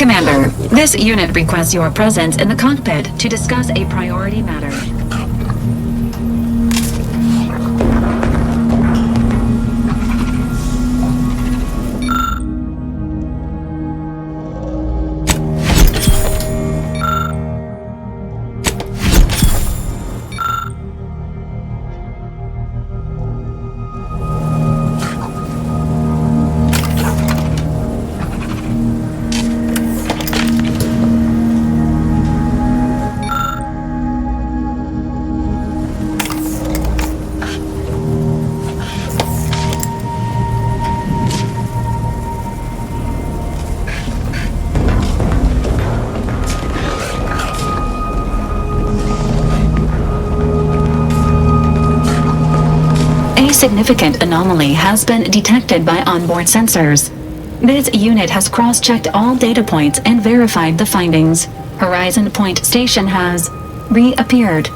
Commander, this unit requests your presence in the cockpit to discuss a priority matter. A significant anomaly has been detected by onboard sensors. This unit has cross-checked all data points and verified the findings. Horizon Point Station has reappeared.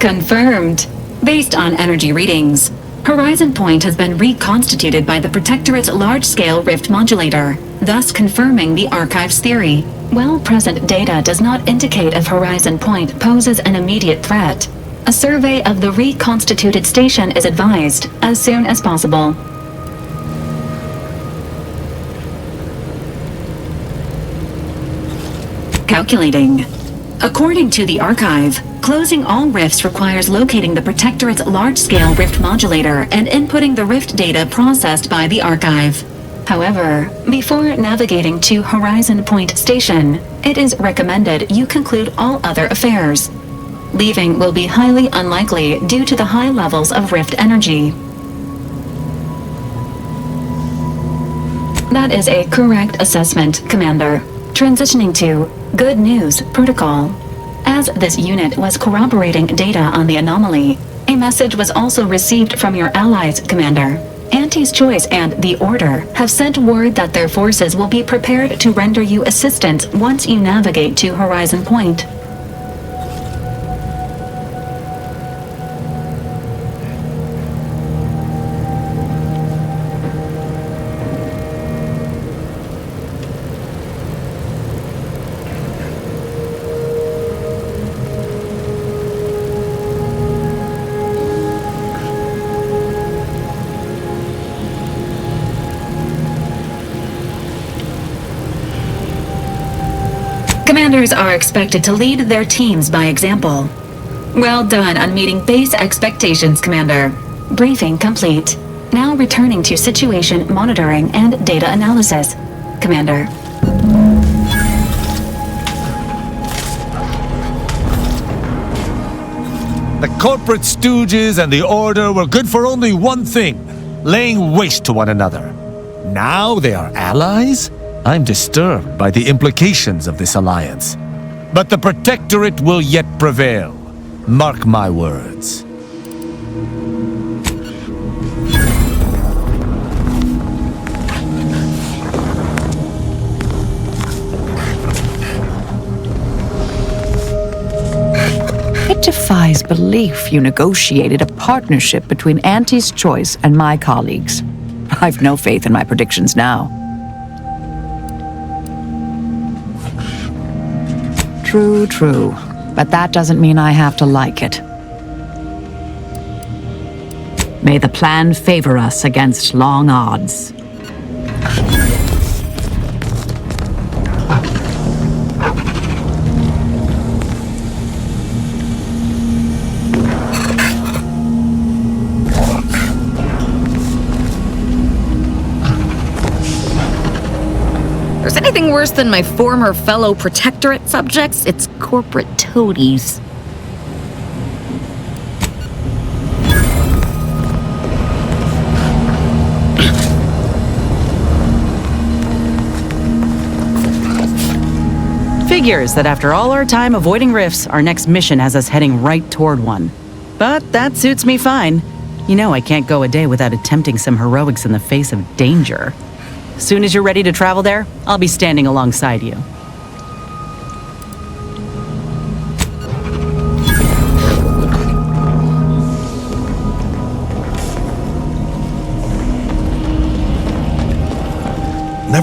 Confirmed. Based on energy readings, Horizon Point has been reconstituted by the Protectorate's large-scale rift modulator, thus confirming the Archive's theory. While present data does not indicate if Horizon Point poses an immediate threat, a survey of the reconstituted station is advised as soon as possible. Calculating. According to the Archive, closing all rifts requires locating the Protectorate's large-scale rift modulator and inputting the rift data processed by the Archive. However, before navigating to Horizon Point Station, it is recommended you conclude all other affairs. Leaving will be highly unlikely due to the high levels of rift energy. That is a correct assessment, Commander. Transitioning to Good News Protocol. As this unit was corroborating data on the anomaly, a message was also received from your allies, Commander. Auntie's Choice and the Order have sent word that their forces will be prepared to render you assistance once you navigate to Horizon Point. Commanders are expected to lead their teams by example. Well done on meeting base expectations, Commander. Briefing complete. Now returning to situation monitoring and data analysis, Commander. The corporate stooges and the Order were good for only one thing: laying waste to one another. Now they are allies? I'm disturbed by the implications of this alliance. But the Protectorate will yet prevail. Mark my words. It defies belief you negotiated a partnership between Auntie's Choice and my colleagues. I've no faith in my predictions now. True. But that doesn't mean I have to like it. May the plan favor us against long odds. There's anything worse than my former fellow Protectorate subjects, it's corporate toadies. Figures that after all our time avoiding rifts, our next mission has us heading right toward one. But that suits me fine. You know I can't go a day without attempting some heroics in the face of danger. Soon as you're ready to travel there, I'll be standing alongside you.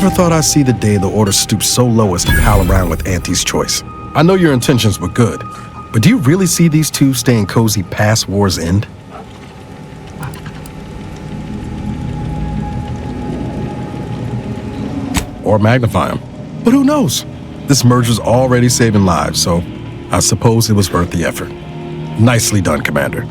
Never thought I'd see the day the Order stoops so low as to pal around with Auntie's choice. I know your intentions were good, but do you really see these two staying cozy past war's end? Or magnify them. But who knows? This merger's already saving lives, so I suppose it was worth the effort. Nicely done, Commander.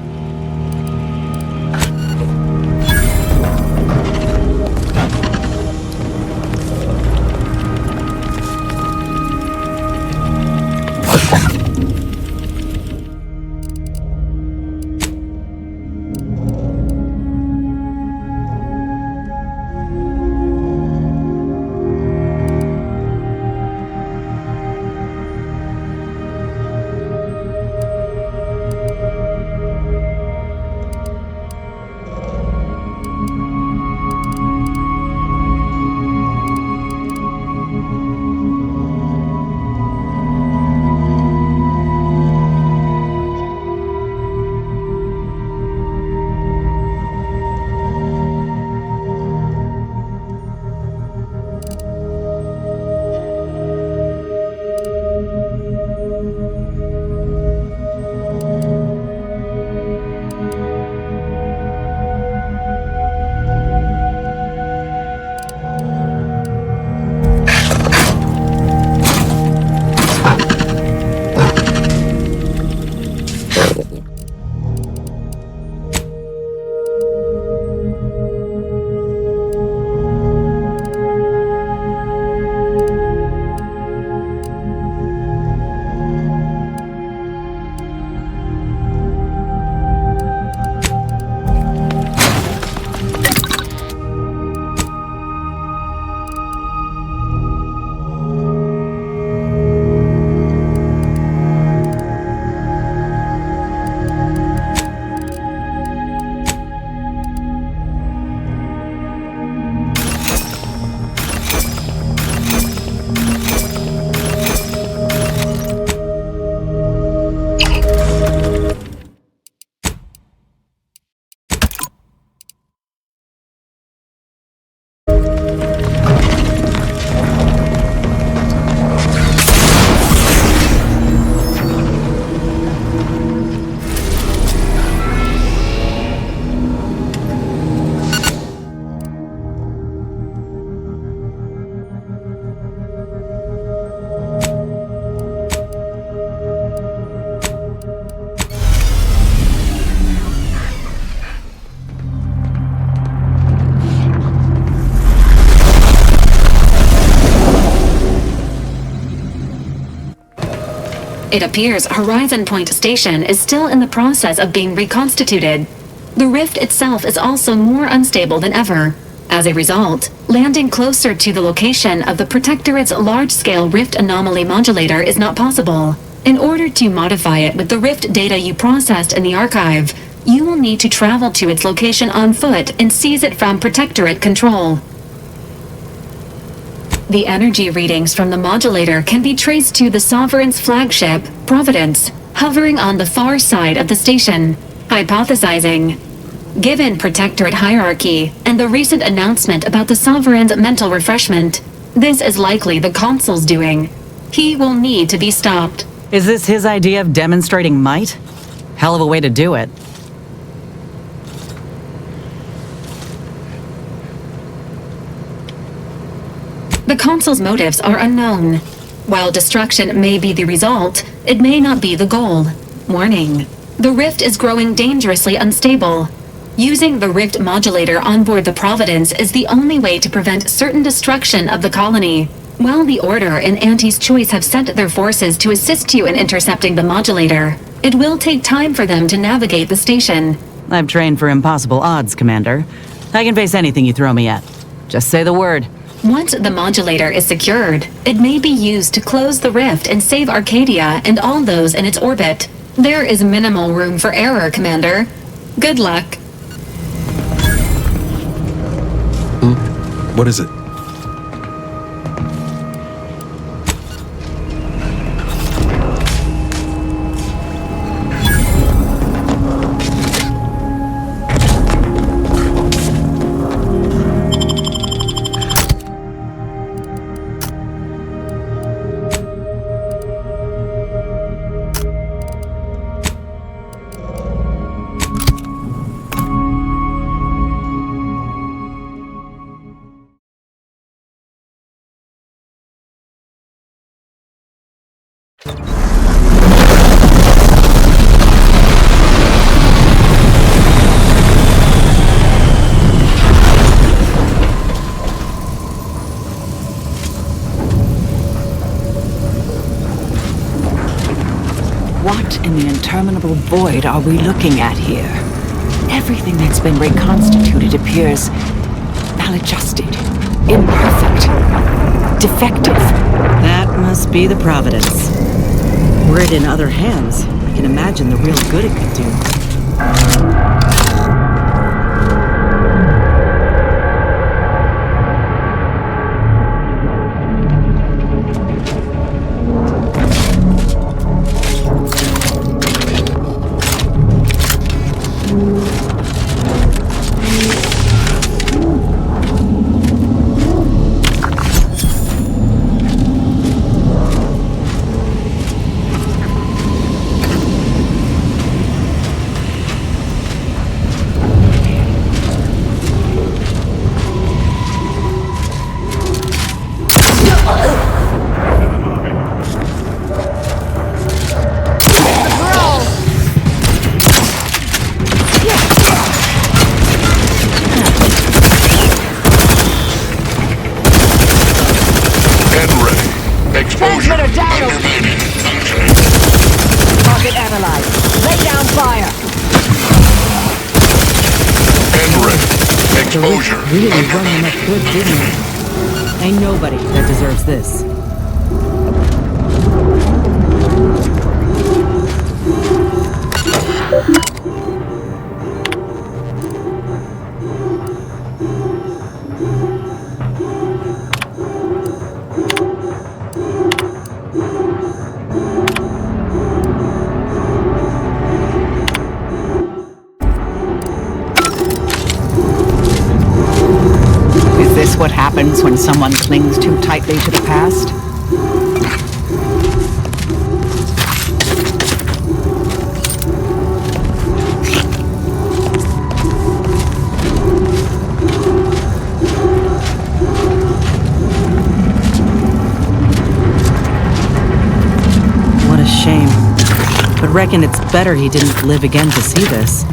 It appears Horizon Point Station is still in the process of being reconstituted. The rift itself is also more unstable than ever. As a result, landing closer to the location of the Protectorate's large-scale rift anomaly modulator is not possible. In order to modify it with the rift data you processed in the archive, you will need to travel to its location on foot and seize it from Protectorate control. The energy readings from the modulator can be traced to the Sovereign's flagship, Providence, hovering on the far side of the station, hypothesizing. Given Protectorate hierarchy and the recent announcement about the Sovereign's mental refreshment, this is likely the Consul's doing. He will need to be stopped. Is this his idea of demonstrating might? Hell of a way to do it. The Consul's motives are unknown. While destruction may be the result, it may not be the goal. Warning: the rift is growing dangerously unstable. Using the rift modulator on board the Providence is the only way to prevent certain destruction of the colony. While the Order and Auntie's Choice have sent their forces to assist you in intercepting the modulator, it will take time for them to navigate the station. I've trained for impossible odds, Commander. I can face anything you throw me at. Just say the word. Once the modulator is secured, it may be used to close the rift and save Arcadia and all those in its orbit. There is minimal room for error, Commander. Good luck. What is it? spectral void are we looking at here? Everything that's been reconstituted appears maladjusted, imperfect, defective. That must be the Providence. Were it in other hands, I can imagine the real good it could do. Really running up good, didn't it? Ain't nobody that deserves this. What happens when someone clings too tightly to the past? What a shame. But reckon it's better he didn't live again to see this.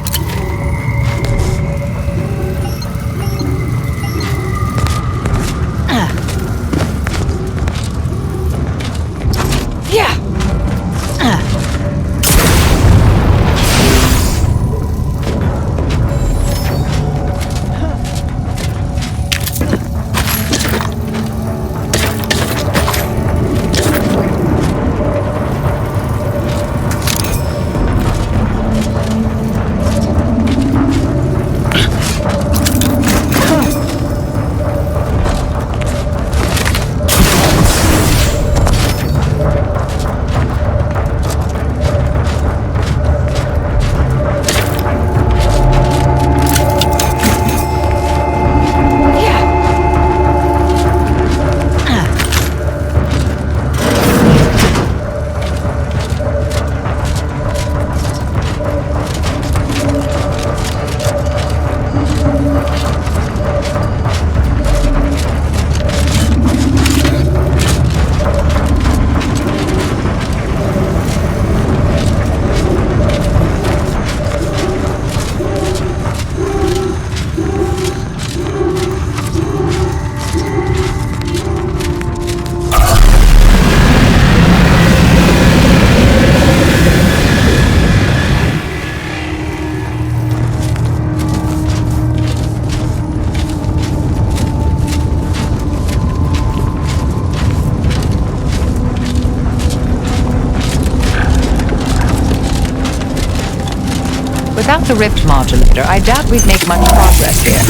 Without the rift modulator, I doubt we'd make much progress here.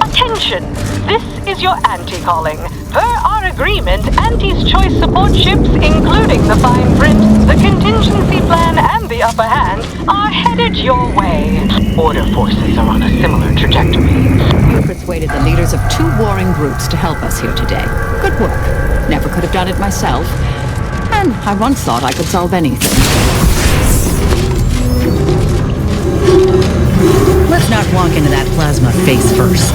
Attention! This is your Auntie calling. Per our agreement, Auntie's choice support ships, including the fine print, the contingency plan, and the upper hand, are headed your way. Order forces are on a similar trajectory. You persuaded the leaders of 2 warring groups to help us here today. Good work. Never could have done it myself. And I once thought I could solve anything. Let's not walk into that plasma face first.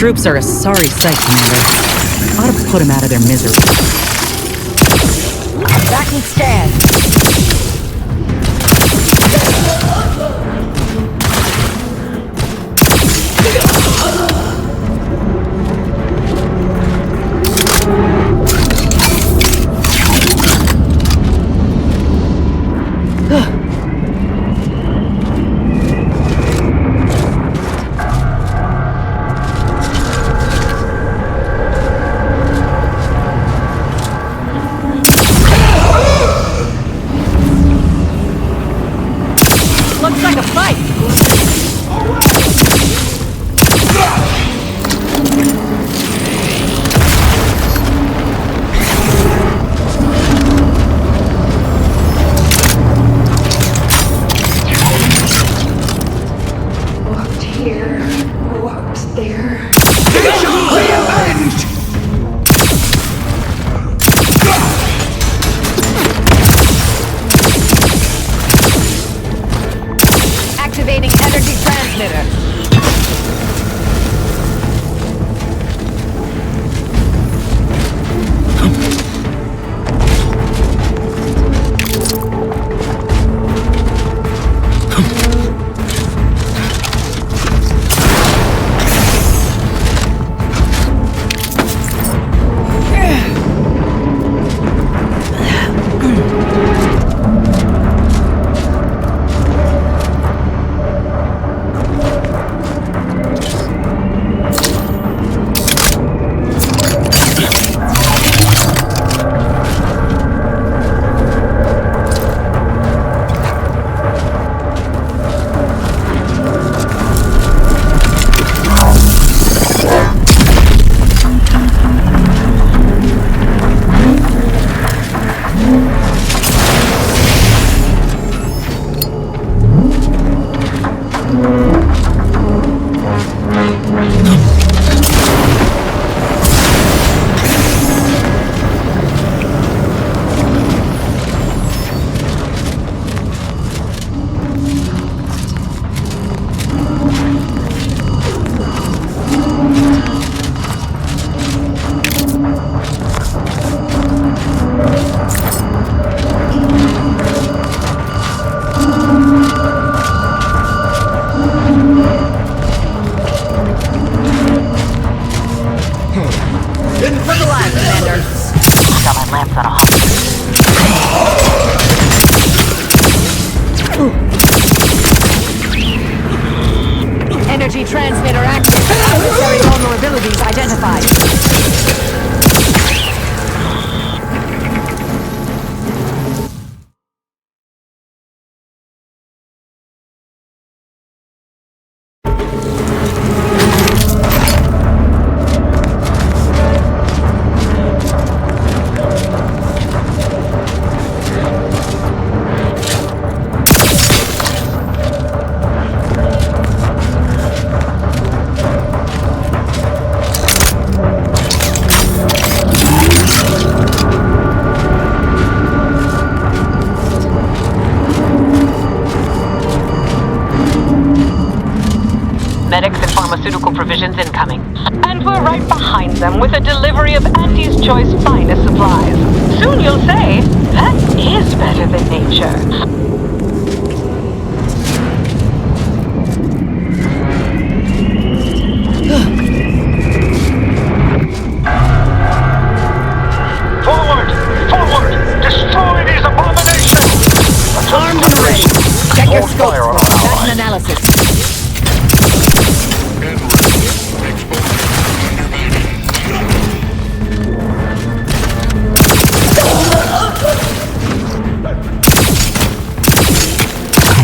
troops are a sorry sight, Commander. Ought to put them out of their misery. Backing stand. Looks like a fight! Walked here, walked there. Activating energy transmitter. Energy transmitter active. Adversary vulnerabilities identified. Medics and pharmaceutical provisions incoming. And we're right behind them with a delivery of Auntie's Choice finest supplies. Soon you'll say, that is better than nature. Forward! Forward! Destroy these abominations! Armed and ready. Check your Hold scope. fire on our That's allies. an analysis.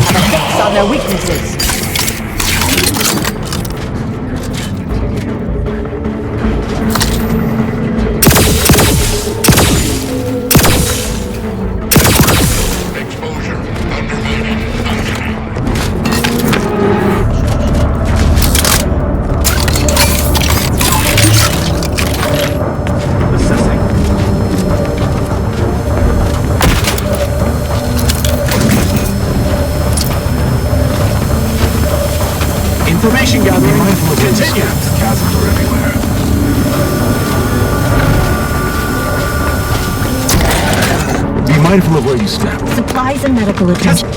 Have a fix on their weaknesses. Information gathering. Continue. Chasms are everywhere. Be mindful of where you step. Supplies and medical attention.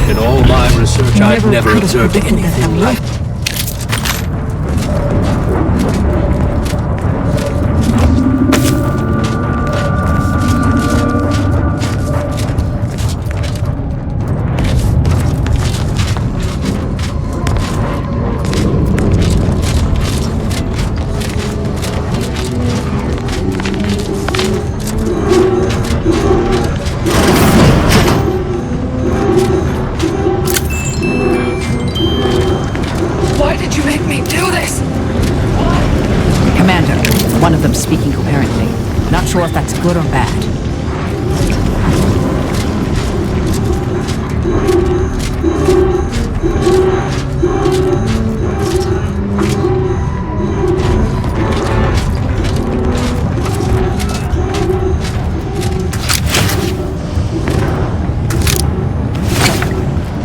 In all my research, I've never observed anything like Why did you make me do this? Commander, one of them speaking coherently. Not sure if that's good or bad.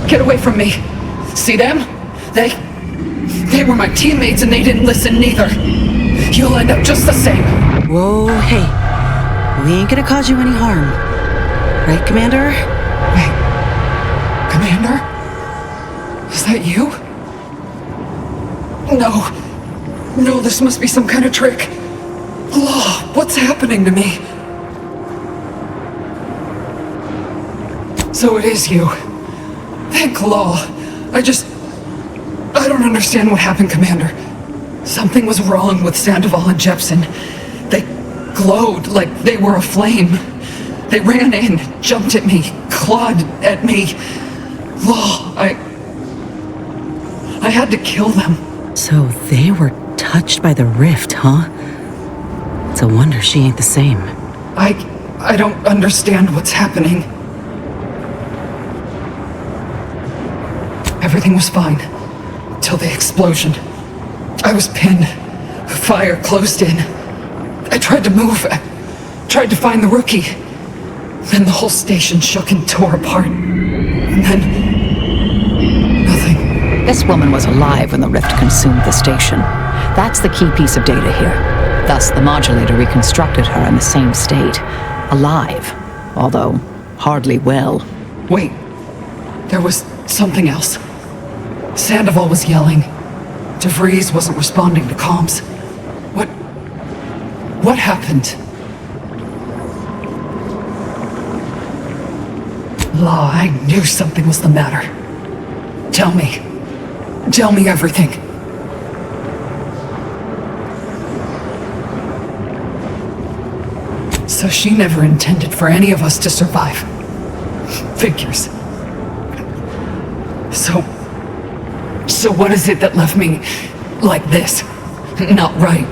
Get away from me. See them? They were my teammates and they didn't listen neither. You'll end up just the same. Whoa, hey. We ain't gonna cause you any harm. Right, Commander? Wait. Commander? Is that you? No, this must be some kind of trick. Oh, what's happening to me? So it is you. Thank Law. I don't understand what happened, Commander. Something was wrong with Sandoval and Jepson. They glowed like they were aflame. They ran in, jumped at me, clawed at me. Law, I had to kill them. So they were touched by the rift, huh? It's a wonder she ain't the same. I don't understand what's happening. Everything was fine. Till the explosion. I was pinned. Fire closed in. I tried to move. I tried to find the rookie. Then the whole station shook and tore apart. And then... nothing. This woman was alive when the rift consumed the station. That's the key piece of data here. Thus, the modulator reconstructed her in the same state. Alive. Although, hardly well. Wait. There was something else. Sandoval was yelling. DeVries wasn't responding to comms. What happened? Law, I knew something was the matter. Tell me. Tell me everything. So she never intended for any of us to survive. Figures. So what is it that left me like this? Not right.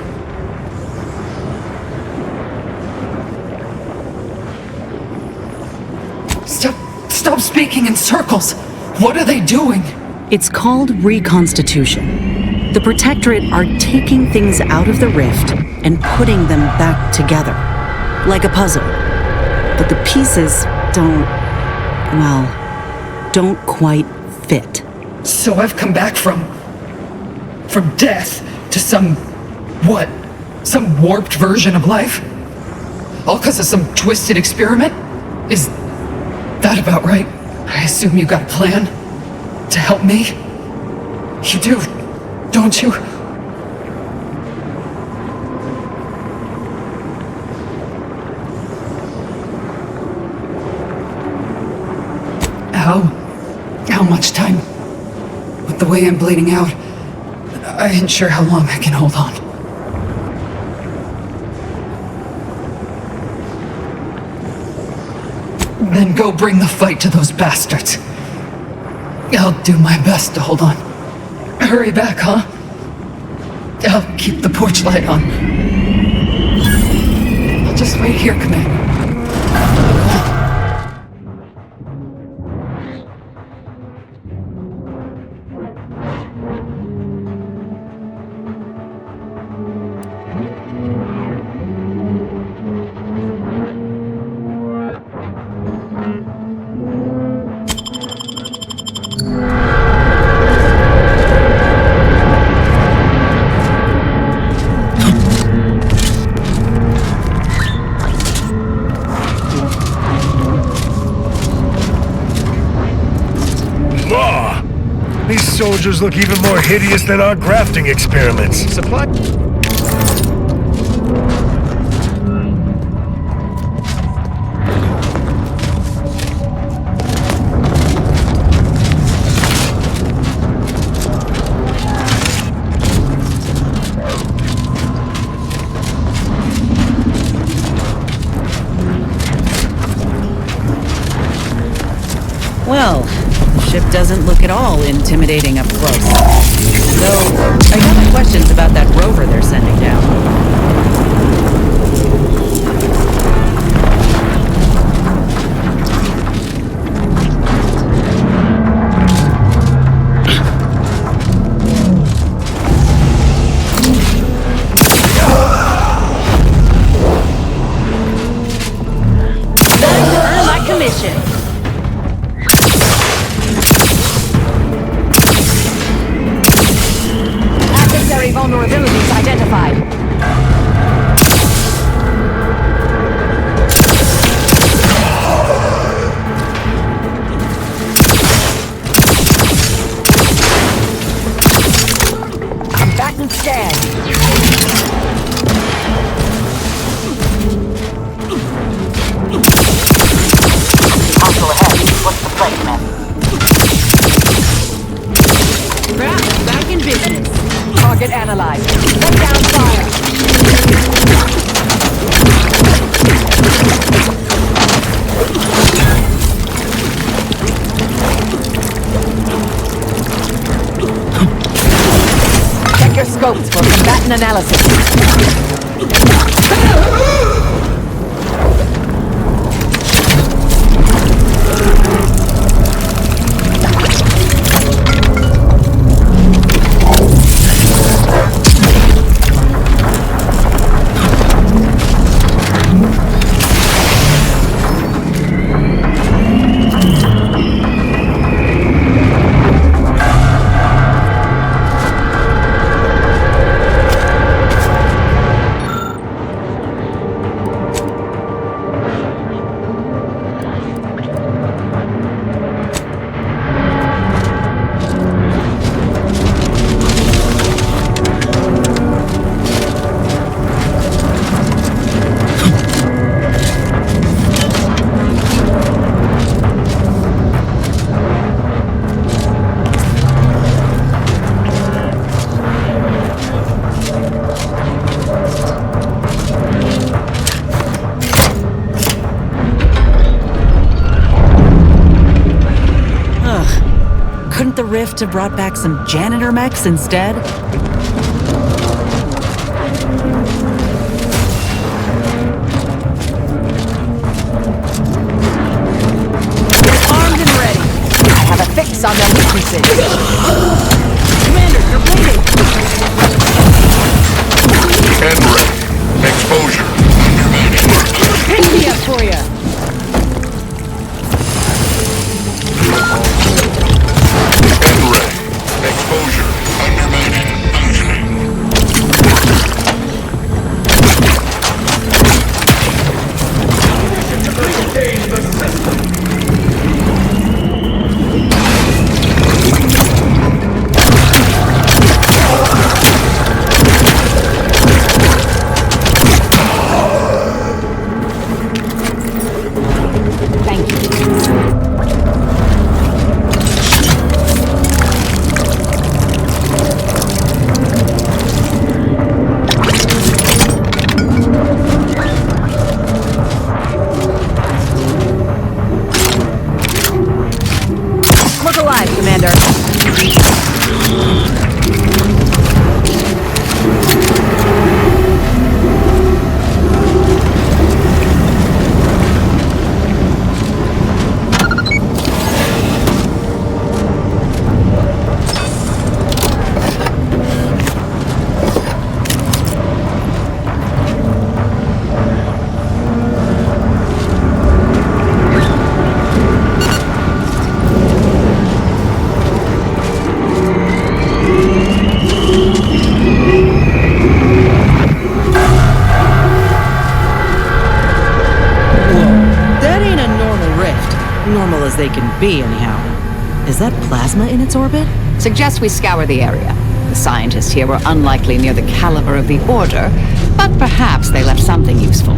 Stop speaking in circles. What are they doing? It's called reconstitution. The Protectorate are taking things out of the rift and putting them back together. Like a puzzle. But the pieces don't quite fit. So I've come back from death to some warped version of life? All because of some twisted experiment? Is that about right? I assume you got a plan to help me? You do, don't you? How much time? With the way I'm bleeding out, I ain't sure how long I can hold on. Then go bring the fight to those bastards. I'll do my best to hold on. Hurry back, huh? I'll keep the porch light on. I'll just wait here, Commander. soldiers look even more hideous than our grafting experiments. Supply. Well, the ship doesn't look at all intimidating up close. Though, I got my questions about that rover they're sending down. Vulnerabilities identified. Combatant scan. Hostile ahead. What's the place, man? Back in business. Target analyzed. Let down fire. Check your scopes for combatant analysis. Couldn't the rift have brought back some janitor mechs instead? Armed and ready. I have a fix on their weaknesses. Commander, you're bleeding. And ready. Exposure. Pick me up for you. Exposure. Undermining. Thank you. Look alive, Commander. Normal as they can be, anyhow. Is that plasma in its orbit? Suggest we scour the area. The scientists here were unlikely near the caliber of the Order, but perhaps they left something useful.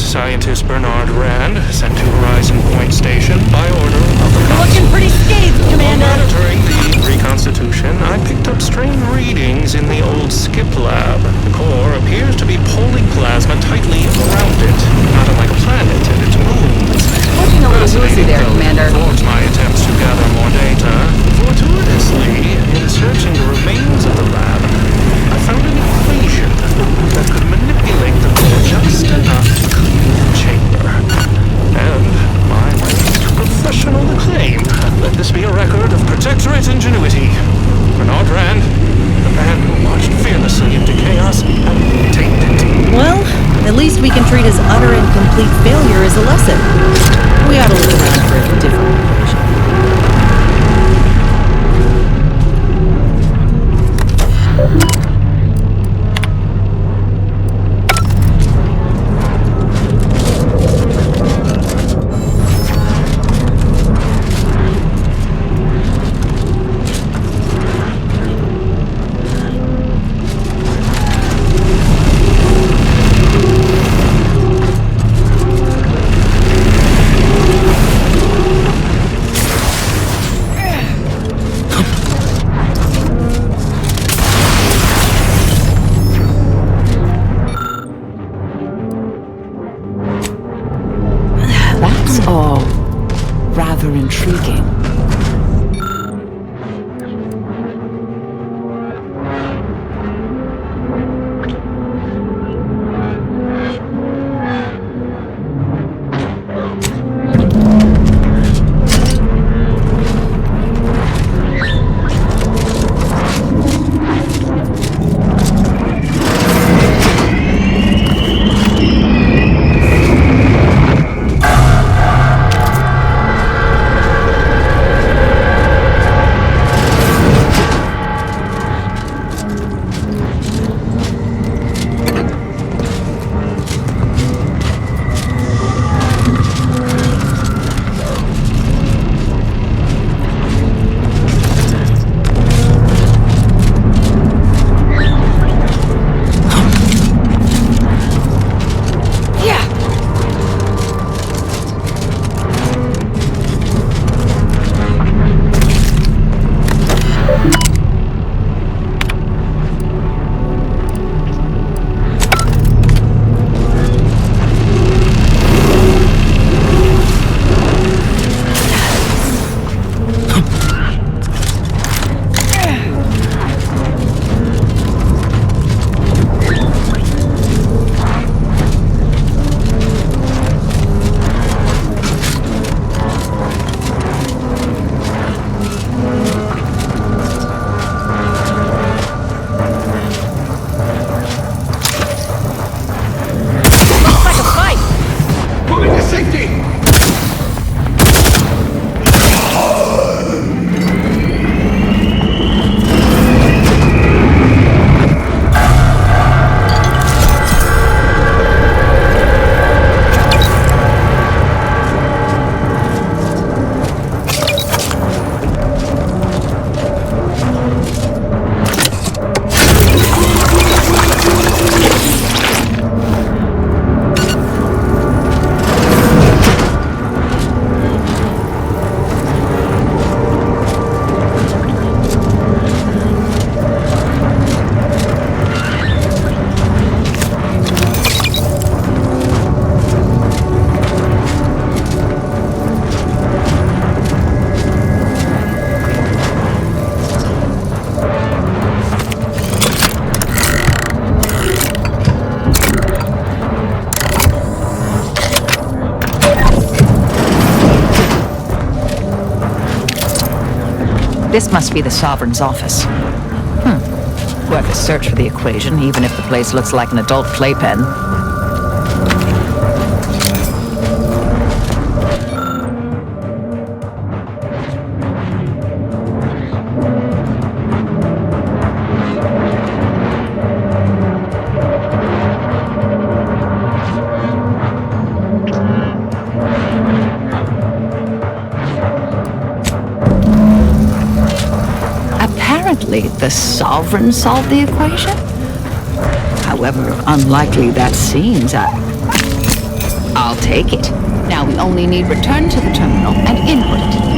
Scientist Bernard Rand, sent to Horizon Point Station by order of the Council. Looking pretty scathed, Commander. While monitoring the reconstitution, I picked up strange readings in the old skip lab. The core appears to be pulling plasma tightly around it, not unlike a planet and its moons. Looking a little woozy there, Commander. Thwarts my attempts to gather more data. Fortuitously, in searching the remains of the lab, I found an equation that could manipulate the core just enough to clean the chamber. And my late professional acclaim. Let this be a record of Protectorate ingenuity. Bernard Rand, the man who marched fearlessly into chaos and tamed it. Well, at least we can treat his utter and complete failure as a lesson. We ought to look around for a different equation. That's all rather intriguing. This must be the Sovereign's office. Worth a search for the equation, even if the place looks like an adult playpen. The Sovereign solved the equation? However unlikely that seems, I'll take it. Now we only need return to the terminal and input it.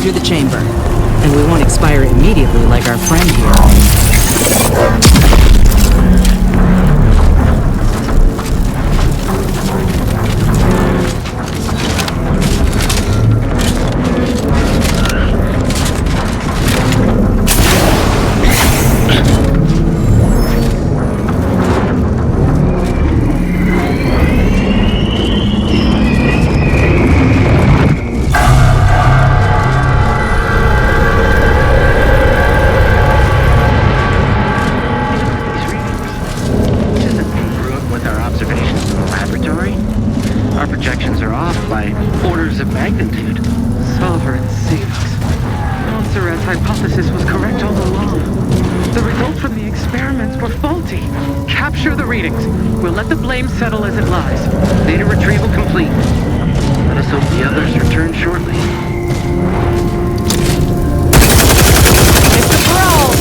through the chamber. And we won't expire immediately like our friend here. hypothesis was correct all along. The results from the experiments were faulty. Capture the readings. We'll let the blame settle as it lies. Data retrieval complete. Let us hope the others return shortly. Mr. Parole!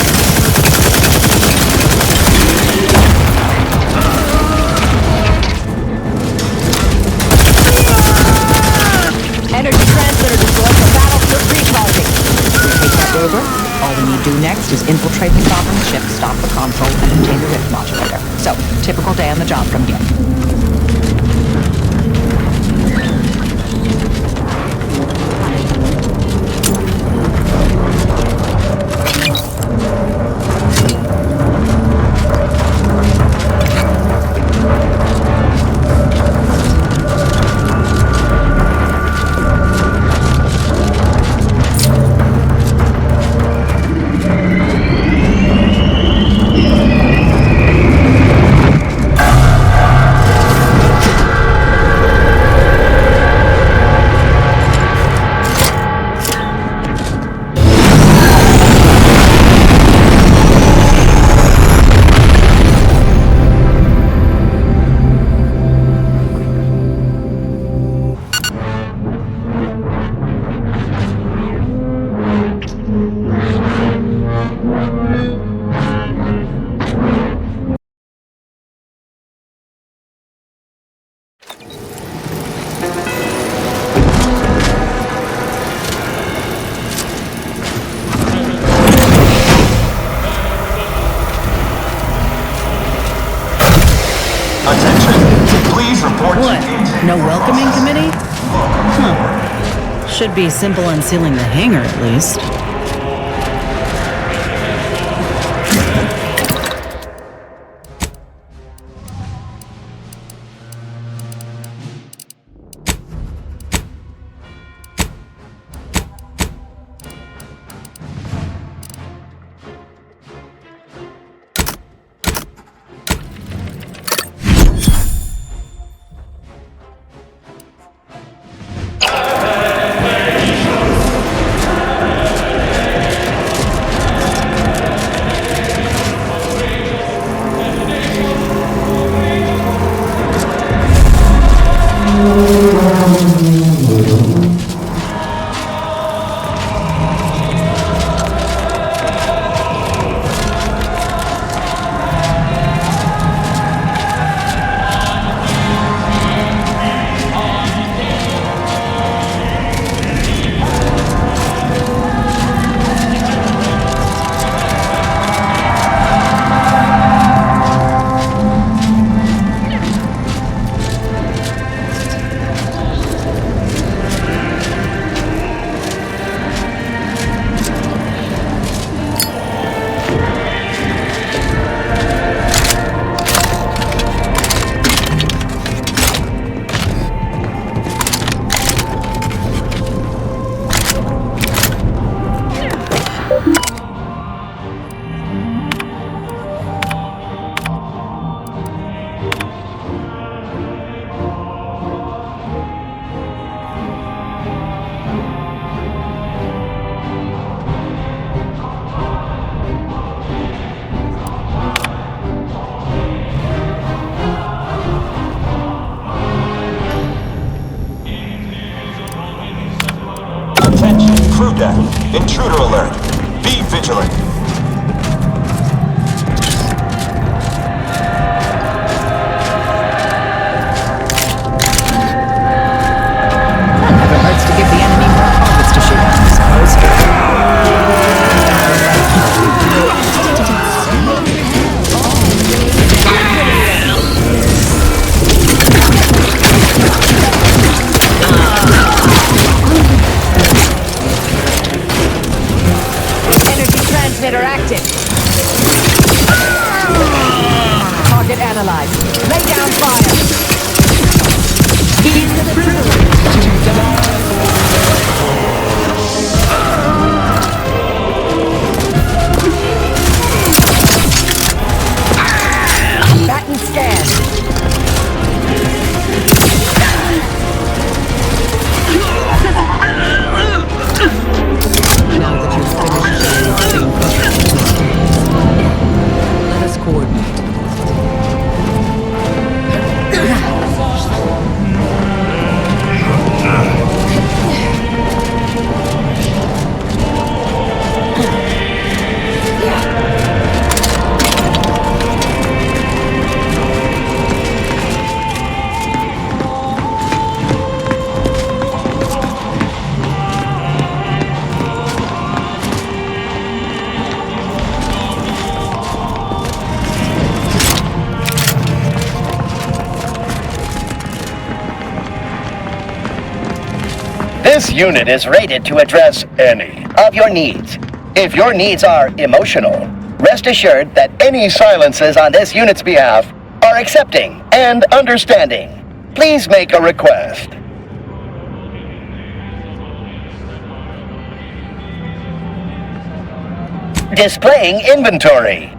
Energy transmitter destroyed for battlefield recharging. Take that over. All we need to do next is infiltrate the sovereign ship, stop the console, and obtain the rift modulator. So, typical day on the job from here. No welcoming committee? Huh. Should be simple unsealing the hangar, at least. Crew deck. Intruder alert. Be vigilant. Never hurts to give the enemy more targets to shoot at, I suppose. Transmitter active. Target analyzed. Lay down fire. He's the privilege to die. Batten scan. Now that you've finished unit is rated to address any of your needs. If your needs are emotional, rest assured that any silences on this unit's behalf are accepting and understanding. Please make a request. Displaying inventory.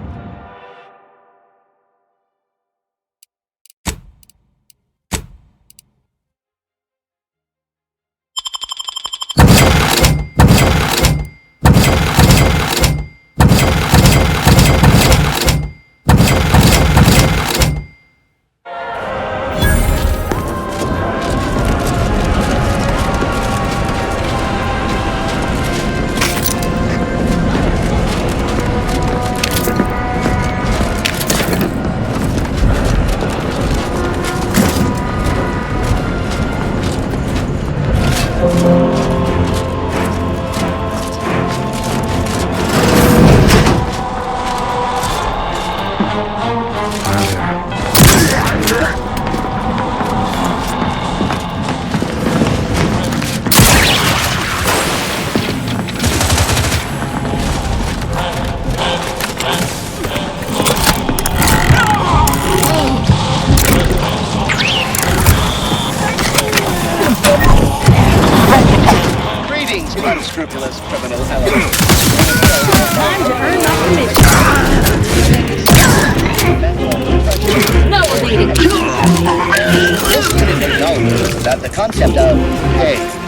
Unscrupulous criminal element. Time to earn my permission. No evading. This could have been known without the concept of hey.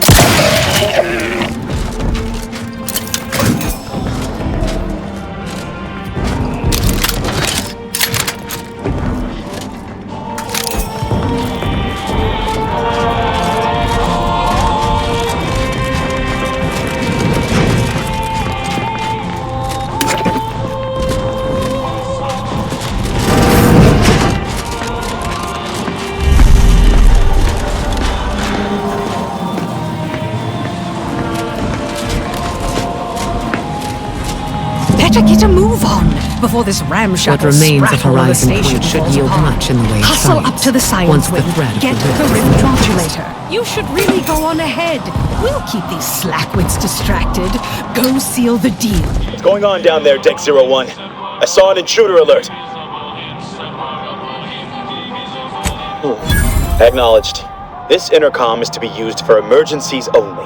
Get a move on before this ramshackle What remains of sprackle Horizon the station Point should falls yield apart. much in the way of Hustle science. up to the science Once the wing. threat of Get the the rift rift modulator. You should really go on ahead. We'll keep these slackwits distracted. Go seal the deal. What's going on down there, Deck 01? I saw an intruder alert. Acknowledged. This intercom is to be used for emergencies only.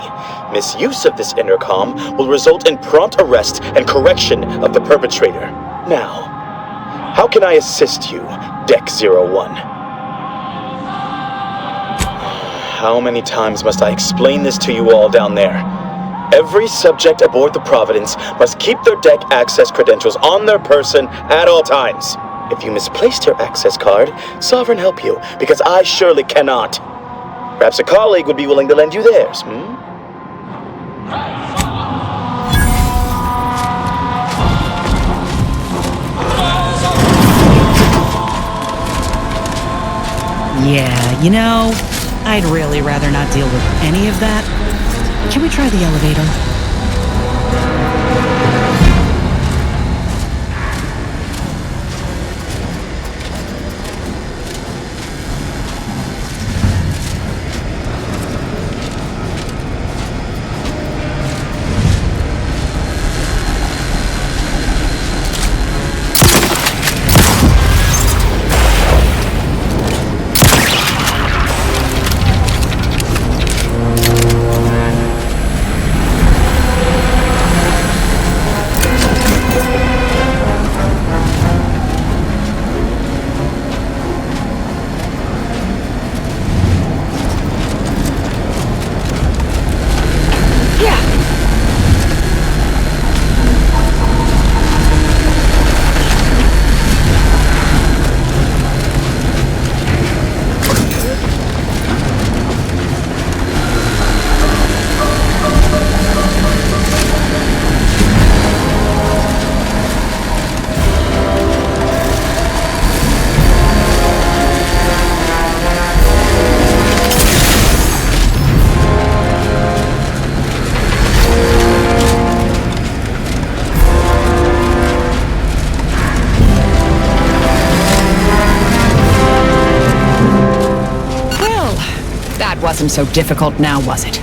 Misuse of this intercom will result in prompt arrest and correction of the perpetrator. Now, how can I assist you, Deck 01? How many times must I explain this to you all down there? Every subject aboard the Providence must keep their deck access credentials on their person at all times. If you misplaced your access card, Sovereign help you, because I surely cannot. Perhaps a colleague would be willing to lend you theirs, Yeah, you know, I'd really rather not deal with any of that. Can we try the elevator? Wasn't so difficult now, was it?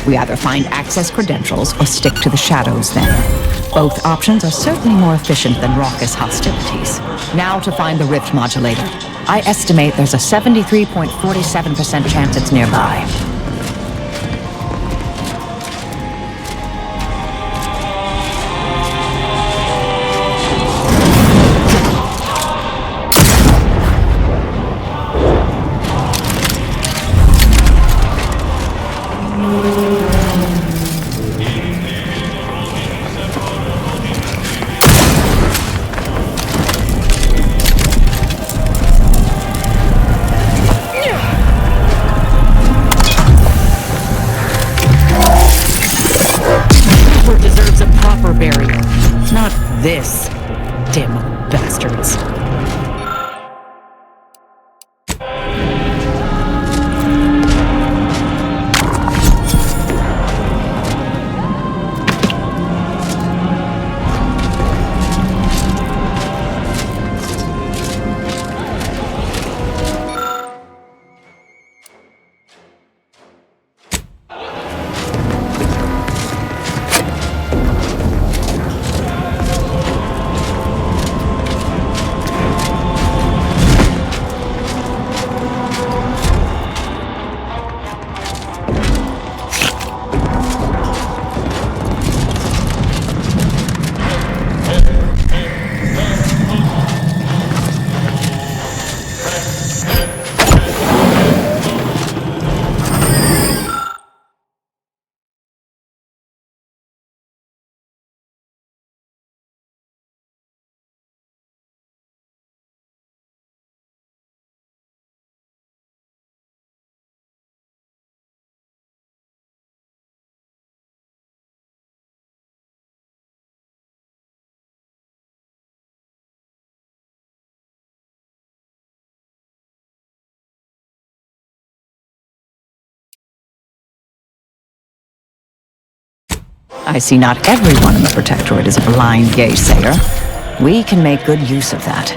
We either find access credentials or stick to the shadows then. Both options are certainly more efficient than raucous hostilities. Now to find the rift modulator. I estimate there's a 73.47% chance it's nearby. This. Damn bastards. I see not everyone in the Protectorate is a blind gaysayer. We can make good use of that.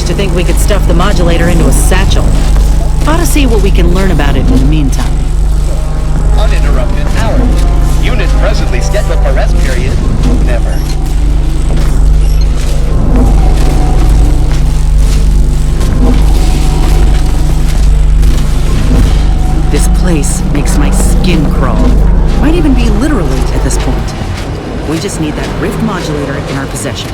To think we could stuff the modulator into a satchel. Ought to see what we can learn about it in the meantime. Uninterrupted hours. Unit presently scheduled for rest period. Never. This place makes my skin crawl. Might even be literally at this point. We just need that rift modulator in our possession.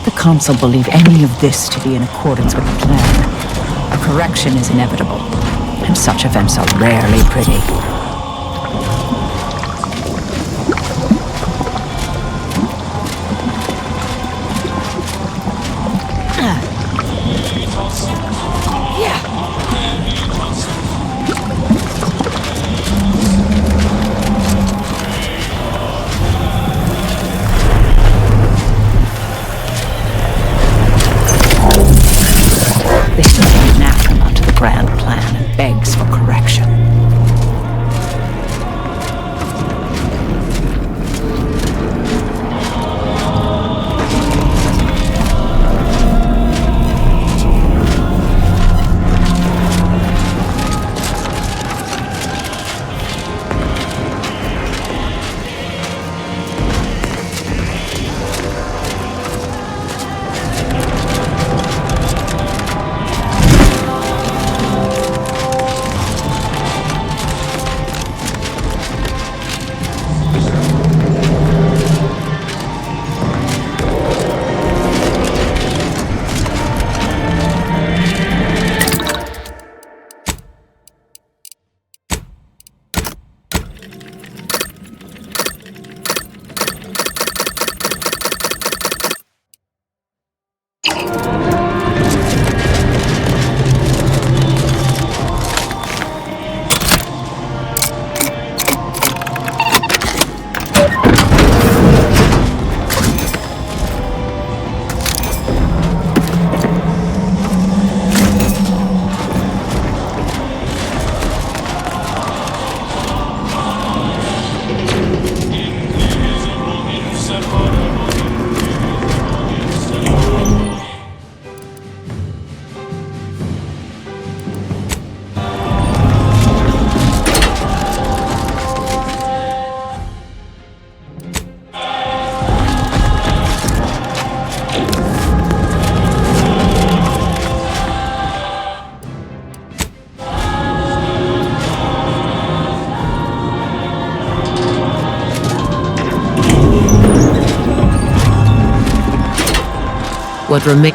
could the Consul believe any of this to be in accordance with the plan? A correction is inevitable, and such events are rarely pretty. This is anathema to the grand plan and begs for correction.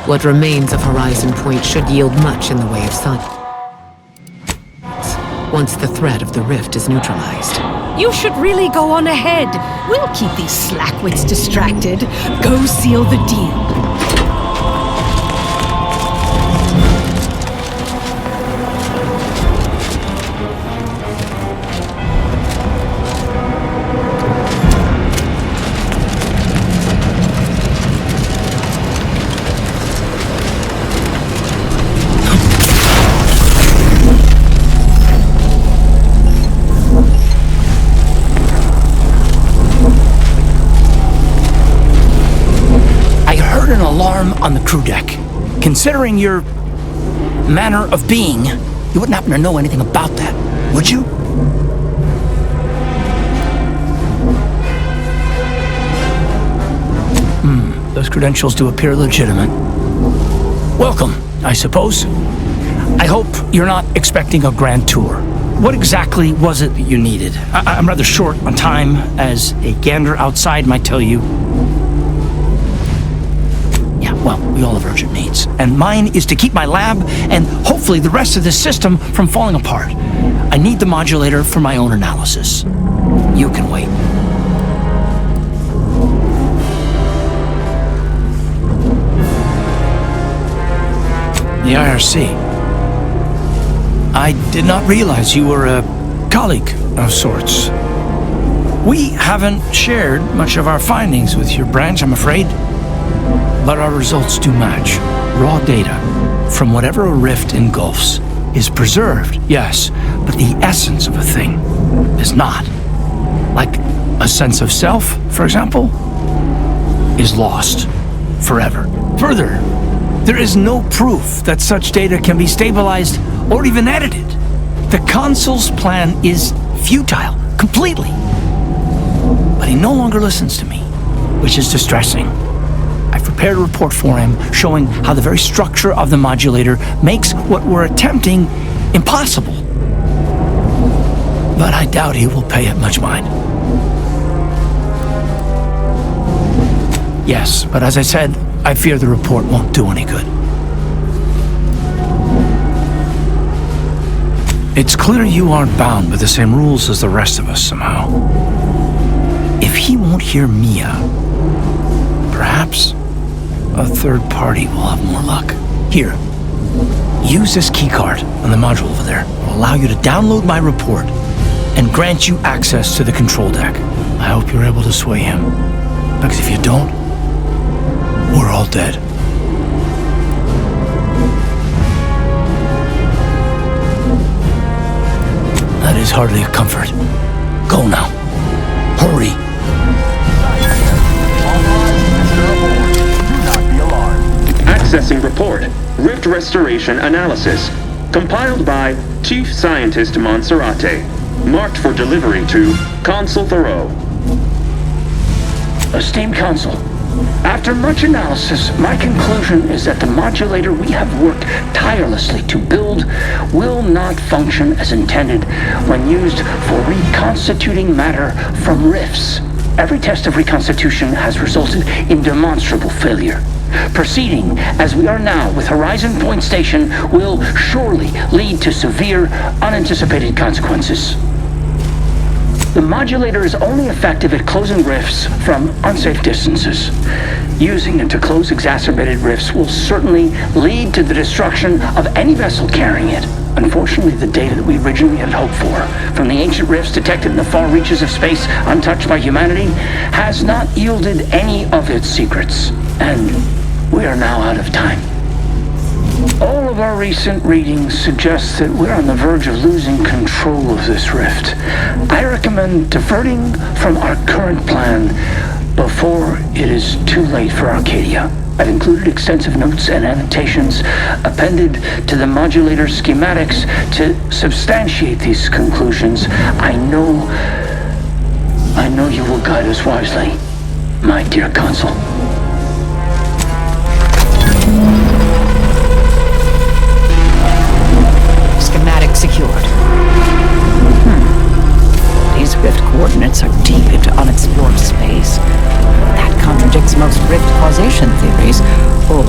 What remains of Horizon Point should yield much in the way of sun. Once the threat of the rift is neutralized. You should really go on ahead. We'll keep these slackwits distracted. Go seal the deal. On the crew deck. Considering your manner of being, you wouldn't happen to know anything about that, would you? Those credentials do appear legitimate. Welcome, I suppose. I hope you're not expecting a grand tour. What exactly was it that you needed? I'm rather short on time, as a gander outside might tell you. Well, we all have urgent needs, and mine is to keep my lab and hopefully the rest of this system from falling apart. I need the modulator for my own analysis. You can wait. The IRC. I did not realize you were a colleague of sorts. We haven't shared much of our findings with your branch, I'm afraid. But our results do match. Raw data from whatever a rift engulfs is preserved, yes, but the essence of a thing is not. Like a sense of self, for example, is lost forever. Further, there is no proof that such data can be stabilized or even edited. The Consul's plan is futile, completely. But he no longer listens to me, which is distressing. I've prepared a report for him showing how the very structure of the modulator makes what we're attempting impossible. But I doubt he will pay it much mind. Yes, but as I said, I fear the report won't do any good. It's clear you aren't bound by the same rules as the rest of us somehow. If he won't hear Mia, perhaps a third party will have more luck. Here, use this keycard on the module over there. It'll allow you to download my report and grant you access to the control deck. I hope you're able to sway him, because if you don't, we're all dead. That is hardly a comfort. Go now. Hurry. Accessing report. Rift restoration analysis. Compiled by Chief Scientist Monserrate. Marked for delivery to Consul Thoreau. Esteemed Consul, after much analysis, my conclusion is that the modulator we have worked tirelessly to build will not function as intended when used for reconstituting matter from rifts. Every test of reconstitution has resulted in demonstrable failure. Proceeding as we are now with Horizon Point Station will surely lead to severe, unanticipated consequences. The modulator is only effective at closing rifts from unsafe distances. Using it to close exacerbated rifts will certainly lead to the destruction of any vessel carrying it. Unfortunately, the data that we originally had hoped for from the ancient rifts detected in the far reaches of space untouched by humanity has not yielded any of its secrets, and we are now out of time. All of our recent readings suggest that we're on the verge of losing control of this rift. I recommend diverting from our current plan before it is too late for Arcadia. I've included extensive notes and annotations appended to the modulator schematics to substantiate these conclusions. I know you will guide us wisely, my dear Consul. Schematic secured. These rift coordinates are deep into unexplored space. That contradicts most rift causation theories, or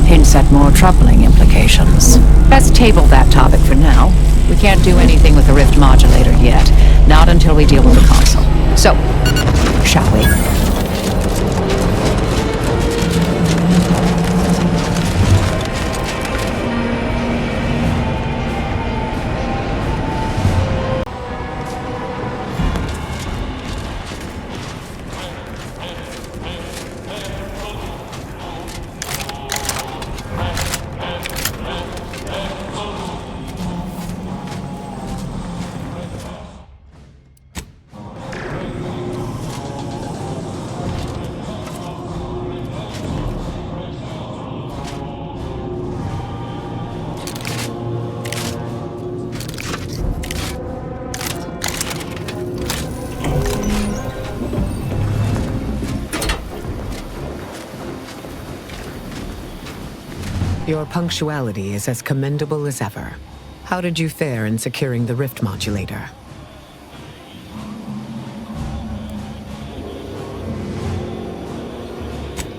hints at more troubling implications. Let's table that topic for now. We can't do anything with the rift modulator yet, not until we deal with the console. So, shall we? Your punctuality is as commendable as ever. How did you fare in securing the rift modulator?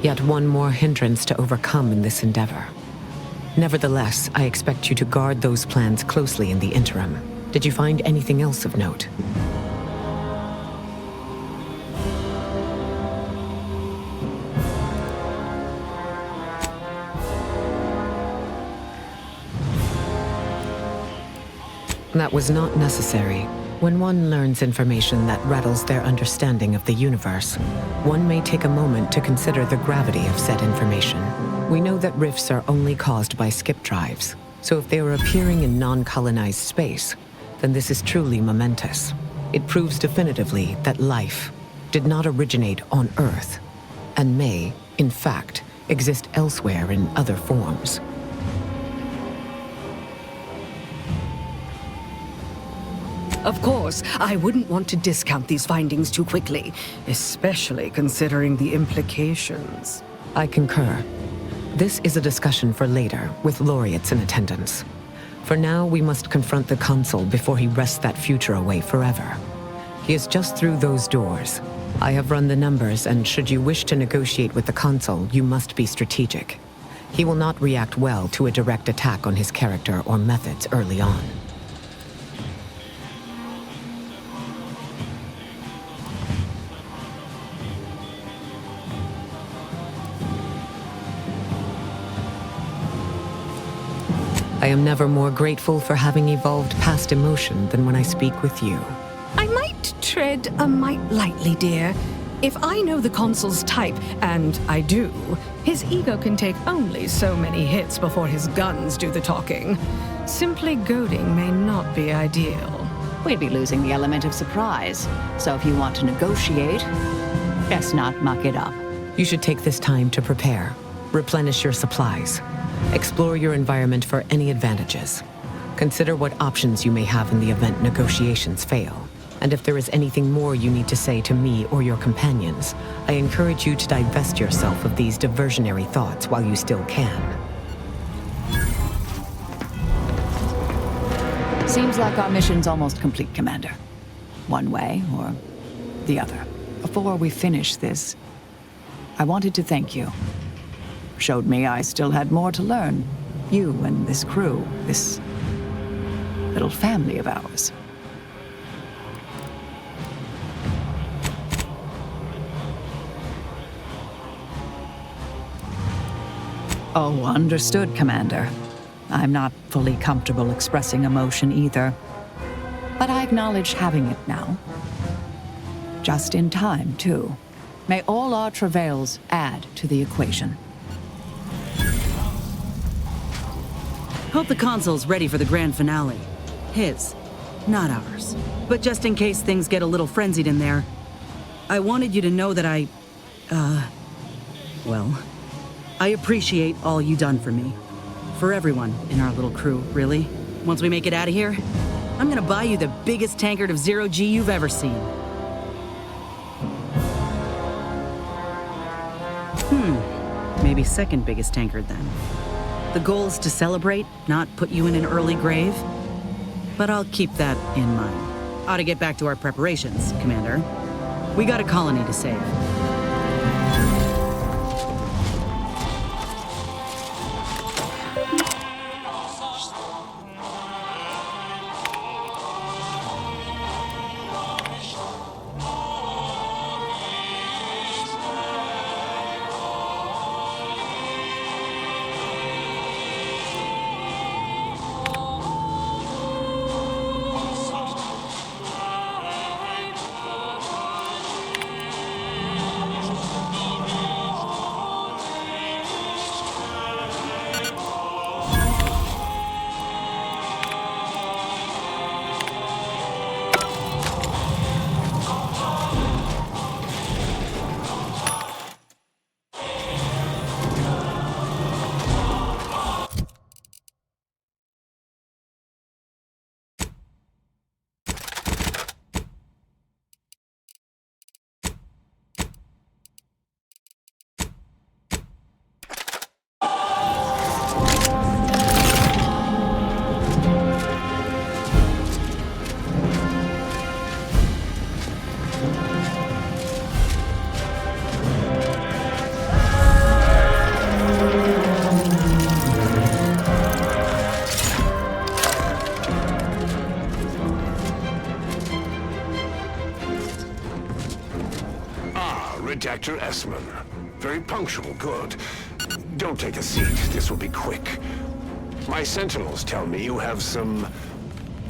Yet one more hindrance to overcome in this endeavor. Nevertheless, I expect you to guard those plans closely in the interim. Did you find anything else of note? That was not necessary. When one learns information that rattles their understanding of the universe, one may take a moment to consider the gravity of said information. We know that rifts are only caused by skip drives, so if they are appearing in non-colonized space, then this is truly momentous. It proves definitively that life did not originate on Earth, and may, in fact, exist elsewhere in other forms. Of course, I wouldn't want to discount these findings too quickly, especially considering the implications. I concur. This is a discussion for later, with laureates in attendance. For now, we must confront the Consul before he wrests that future away forever. He is just through those doors. I have run the numbers, and should you wish to negotiate with the Consul, you must be strategic. He will not react well to a direct attack on his character or methods early on. I am never more grateful for having evolved past emotion than when I speak with you. I might tread a mite lightly, dear. If I know the Consul's type, and I do, his ego can take only so many hits before his guns do the talking. Simply goading may not be ideal. We'd be losing the element of surprise. So if you want to negotiate, best not muck it up. You should take this time to prepare. Replenish your supplies. Explore your environment for any advantages. Consider what options you may have in the event negotiations fail. And if there is anything more you need to say to me or your companions, I encourage you to divest yourself of these diversionary thoughts while you still can. Seems like our mission's almost complete, Commander. One way or the other. Before we finish this, I wanted to thank you. Showed me I still had more to learn. You and this crew, this little family of ours. Oh, understood, Commander. I'm not fully comfortable expressing emotion either. But I acknowledge having it now. Just in time, too. May all our travails add to the equation. Hope the Consul's ready for the grand finale. His, not ours. But just in case things get a little frenzied in there, I wanted you to know that I appreciate all you done for me. For everyone in our little crew, really. Once we make it out of here, I'm gonna buy you the biggest tankard of zero-G you've ever seen. Maybe second biggest tankard then. The goal is to celebrate, not put you in an early grave. But I'll keep that in mind. Ought to get back to our preparations, Commander. We got a colony to save. Redactor Esmond. Very punctual, good. Don't take a seat, this will be quick. My sentinels tell me you have some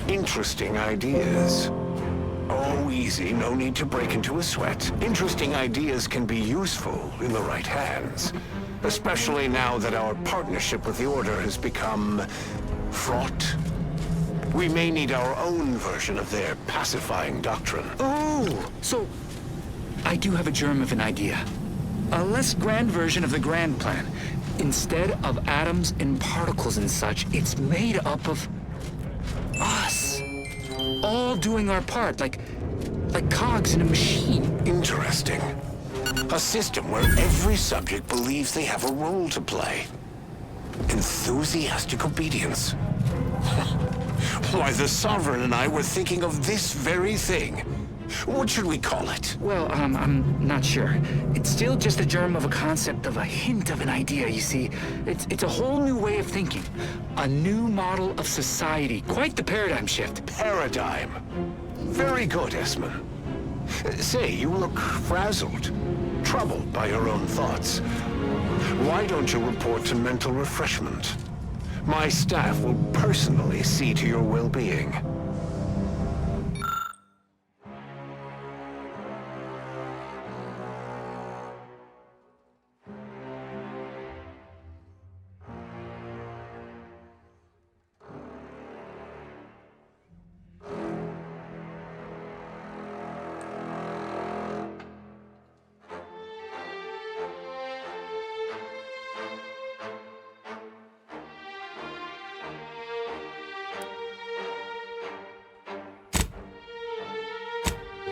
interesting ideas. Oh, easy, no need to break into a sweat. Interesting ideas can be useful in the right hands. Especially now that our partnership with the Order has become fraught. We may need our own version of their pacifying doctrine. Oh, so I do have a germ of an idea. A less grand version of the grand plan. Instead of atoms and particles and such, it's made up of us. All doing our part, like cogs in a machine. Interesting. A system where every subject believes they have a role to play. Enthusiastic obedience. Why, the Sovereign and I were thinking of this very thing. What should we call it? Well, I'm not sure. It's still just a germ of a concept, of a hint of an idea, you see. It's a whole new way of thinking. A new model of society. Quite the paradigm shift. Paradigm. Very good, Esmond. Say, you look frazzled, troubled by your own thoughts. Why don't you report to mental refreshment? My staff will personally see to your well-being.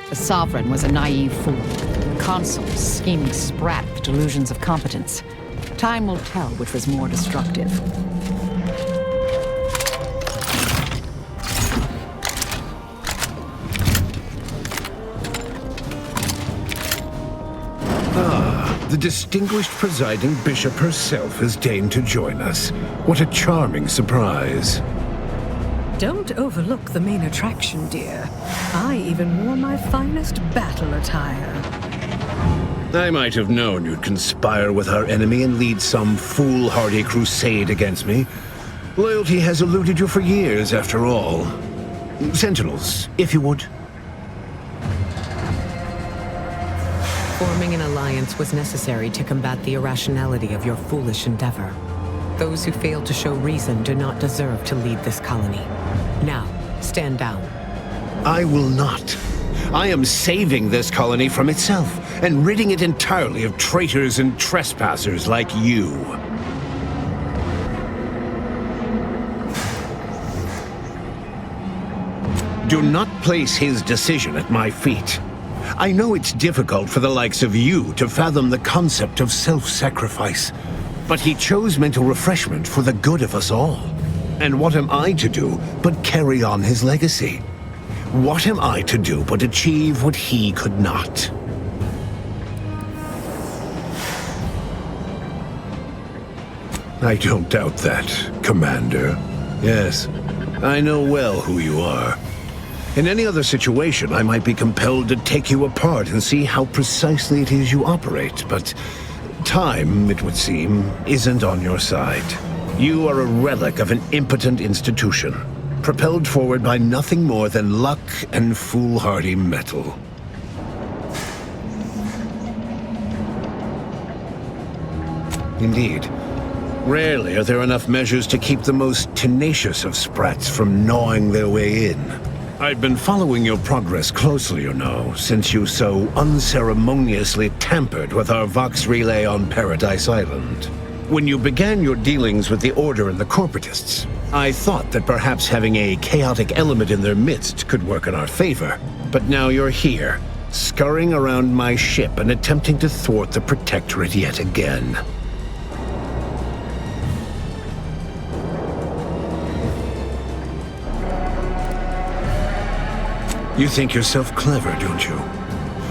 The Sovereign was a naive fool. Consul, scheming sprat with delusions of competence. Time will tell which was more destructive. The distinguished presiding bishop herself has deigned to join us. What a charming surprise. Don't overlook the main attraction, dear. I even wore my finest battle attire. I might have known you'd conspire with our enemy and lead some foolhardy crusade against me. Loyalty has eluded you for years, after all. Sentinels, if you would. Forming an alliance was necessary to combat the irrationality of your foolish endeavor. Those who fail to show reason do not deserve to lead this colony. Now, stand down. I will not. I am saving this colony from itself, and ridding it entirely of traitors and trespassers like you. Do not place his decision at my feet. I know it's difficult for the likes of you to fathom the concept of self-sacrifice, but he chose mental refreshment for the good of us all. And what am I to do but carry on his legacy? What am I to do but achieve what he could not? I don't doubt that, Commander. Yes, I know well who you are. In any other situation, I might be compelled to take you apart and see how precisely it is you operate, but time, it would seem, isn't on your side. You are a relic of an impotent institution, propelled forward by nothing more than luck and foolhardy metal. Indeed. Rarely are there enough measures to keep the most tenacious of sprats from gnawing their way in. I've been following your progress closely, you know, since you so unceremoniously tampered with our Vox relay on Paradise Island. When you began your dealings with the Order and the Corporatists, I thought that perhaps having a chaotic element in their midst could work in our favor. But now you're here, scurrying around my ship and attempting to thwart the Protectorate yet again. You think yourself clever, don't you?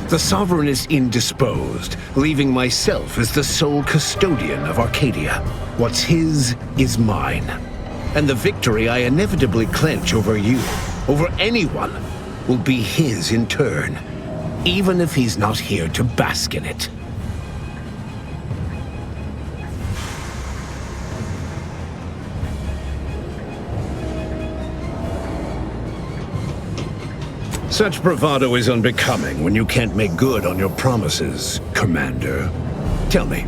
The Sovereign is indisposed, leaving myself as the sole custodian of Arcadia. What's his is mine. And the victory I inevitably clench over you, over anyone, will be his in turn, even if he's not here to bask in it. Such bravado is unbecoming when you can't make good on your promises, Commander. Tell me,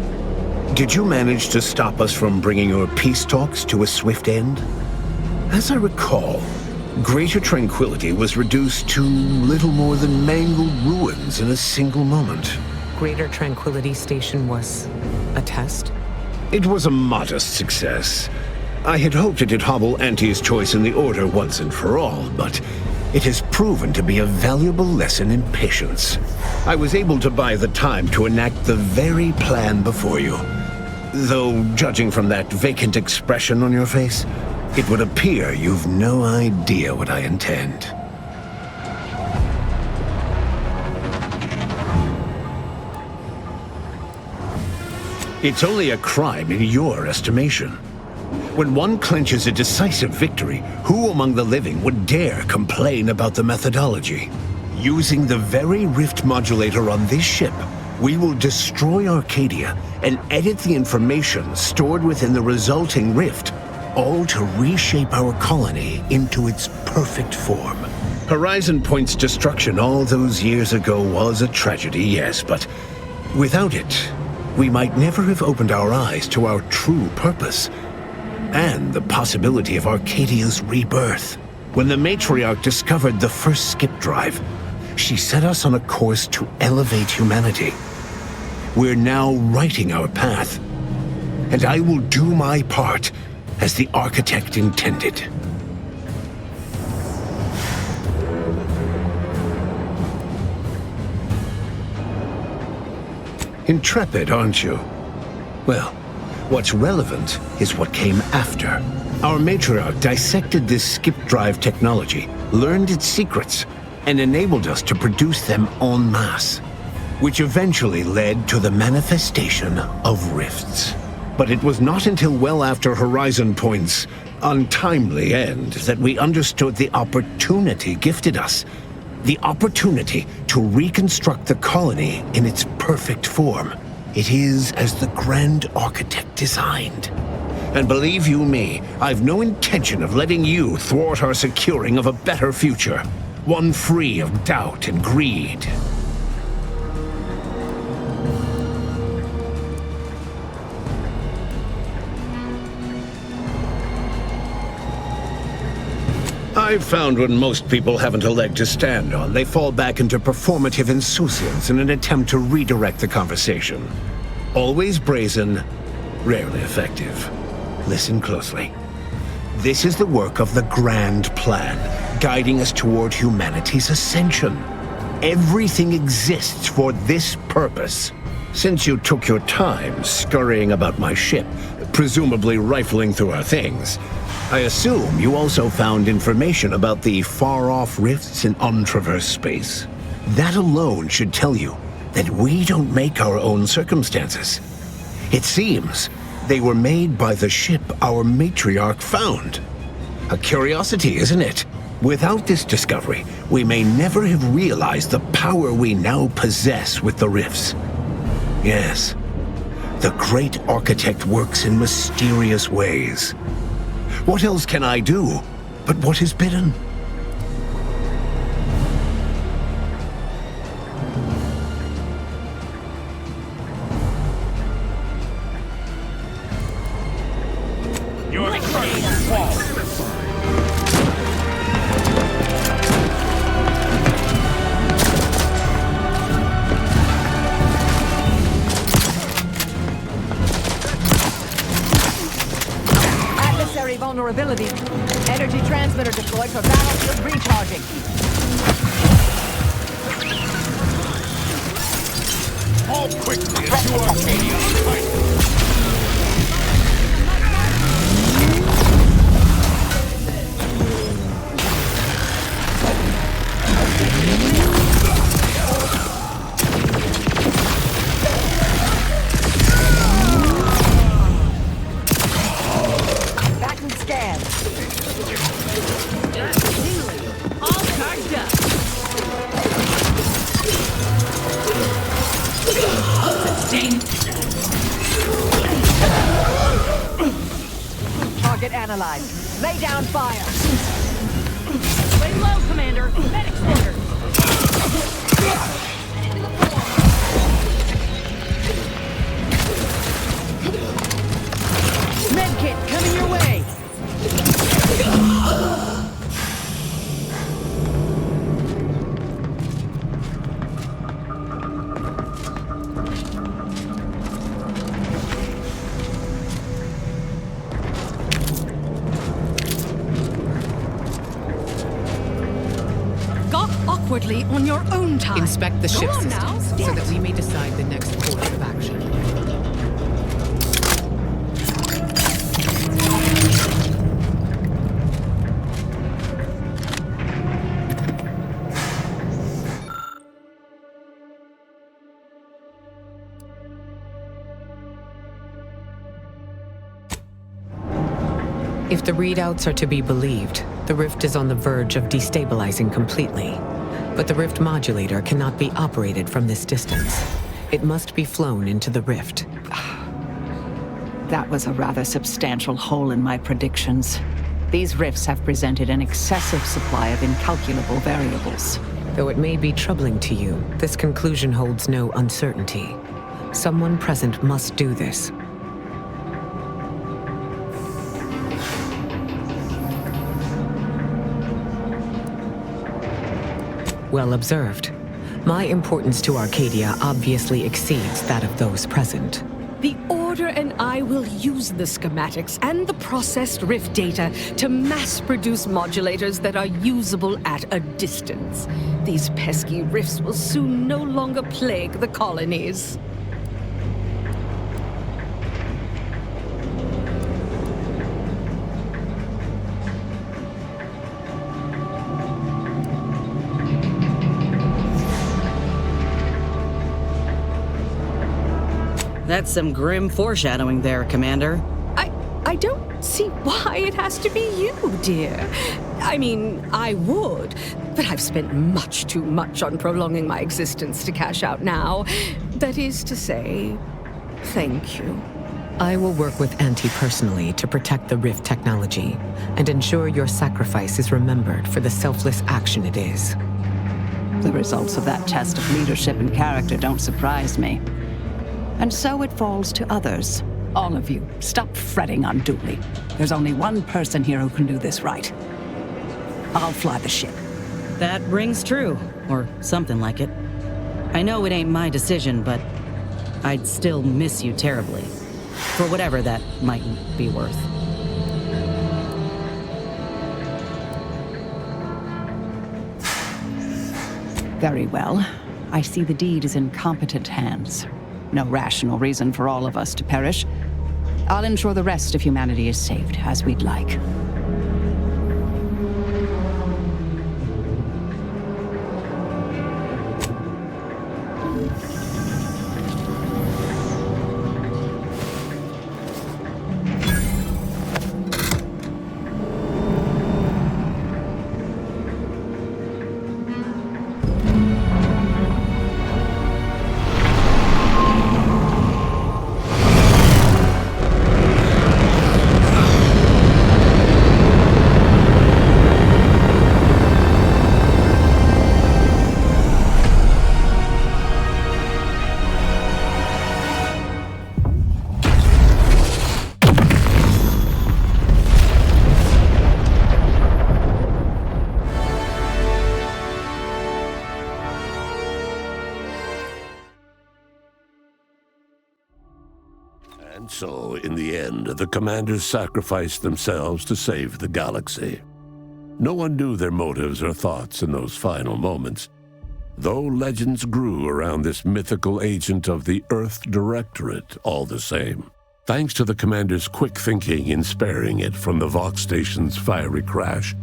did you manage to stop us from bringing your peace talks to a swift end? As I recall, Greater Tranquility was reduced to little more than mangled ruins in a single moment. Greater Tranquility Station was a test? It was a modest success. I had hoped it'd hobble Auntie's choice in the Order once and for all, but it has proven to be a valuable lesson in patience. I was able to buy the time to enact the very plan before you. Though, judging from that vacant expression on your face, it would appear you've no idea what I intend. It's only a crime in your estimation. When one clinches a decisive victory, who among the living would dare complain about the methodology? Using the very rift modulator on this ship, we will destroy Arcadia and edit the information stored within the resulting rift, all to reshape our colony into its perfect form. Horizon Point's destruction all those years ago was a tragedy, yes, but without it, we might never have opened our eyes to our true purpose and the possibility of Arcadia's rebirth. When the matriarch discovered the first skip drive, she set us on a course to elevate humanity. We're now writing our path, and I will do my part as the architect intended. Intrepid, aren't you? Well, what's relevant is what came after. Our matriarch dissected this skip drive technology, learned its secrets, and enabled us to produce them en masse, which eventually led to the manifestation of rifts. But it was not until well after Horizon Point's untimely end that we understood the opportunity gifted us. The opportunity to reconstruct the colony in its perfect form. It is as the Grand Architect designed. And believe you me, I've no intention of letting you thwart our securing of a better future. One free of doubt and greed. I've found when most people haven't a leg to stand on, they fall back into performative insouciance in an attempt to redirect the conversation. Always brazen, rarely effective. Listen closely. This is the work of the Grand Plan, guiding us toward humanity's ascension. Everything exists for this purpose. Since you took your time scurrying about my ship, presumably rifling through our things, I assume you also found information about the far-off rifts in untraversed space. That alone should tell you that we don't make our own circumstances. It seems they were made by the ship our matriarch found. A curiosity, isn't it? Without this discovery, we may never have realized the power we now possess with the rifts. Yes, the great architect works in mysterious ways. What else can I do but what is bidden? You're the vulnerability. Energy transmitter deployed for battlefield recharging. All quickly into Arcadia. Target analyzed. Lay down fire. Lay low, Commander. Medics ordered. Medkit coming your way. Awkwardly on your own time. Inspect the Go ship on systems now. so that we may decide the next course of action. If the readouts are to be believed, the rift is on the verge of destabilizing completely. But the rift modulator cannot be operated from this distance. It must be flown into the rift. That was a rather substantial hole in my predictions. These rifts have presented an excessive supply of incalculable variables. Though it may be troubling to you, this conclusion holds no uncertainty. Someone present must do this. Well observed. My importance to Arcadia obviously exceeds that of those present. The Order and I will use the schematics and the processed rift data to mass-produce modulators that are usable at a distance. These pesky rifts will soon no longer plague the colonies. That's some grim foreshadowing there, Commander. I don't see why it has to be you, dear. I mean, I would, but I've spent much too much on prolonging my existence to cash out now. That is to say, thank you. I will work with Auntie personally to protect the Rift technology and ensure your sacrifice is remembered for the selfless action it is. The results of that test of leadership and character don't surprise me. And so it falls to others. All of you, stop fretting unduly. There's only one person here who can do this right. I'll fly the ship. That rings true, or something like it. I know it ain't my decision, but I'd still miss you terribly. For whatever that might be worth. Very well. I see the deed is in competent hands. No rational reason for all of us to perish. I'll ensure the rest of humanity is saved, as we'd like. And so, in the end, the commanders sacrificed themselves to save the galaxy. No one knew their motives or thoughts in those final moments, though legends grew around this mythical agent of the Earth Directorate all the same. Thanks to the commander's quick thinking in sparing it from the Vox station's fiery crash,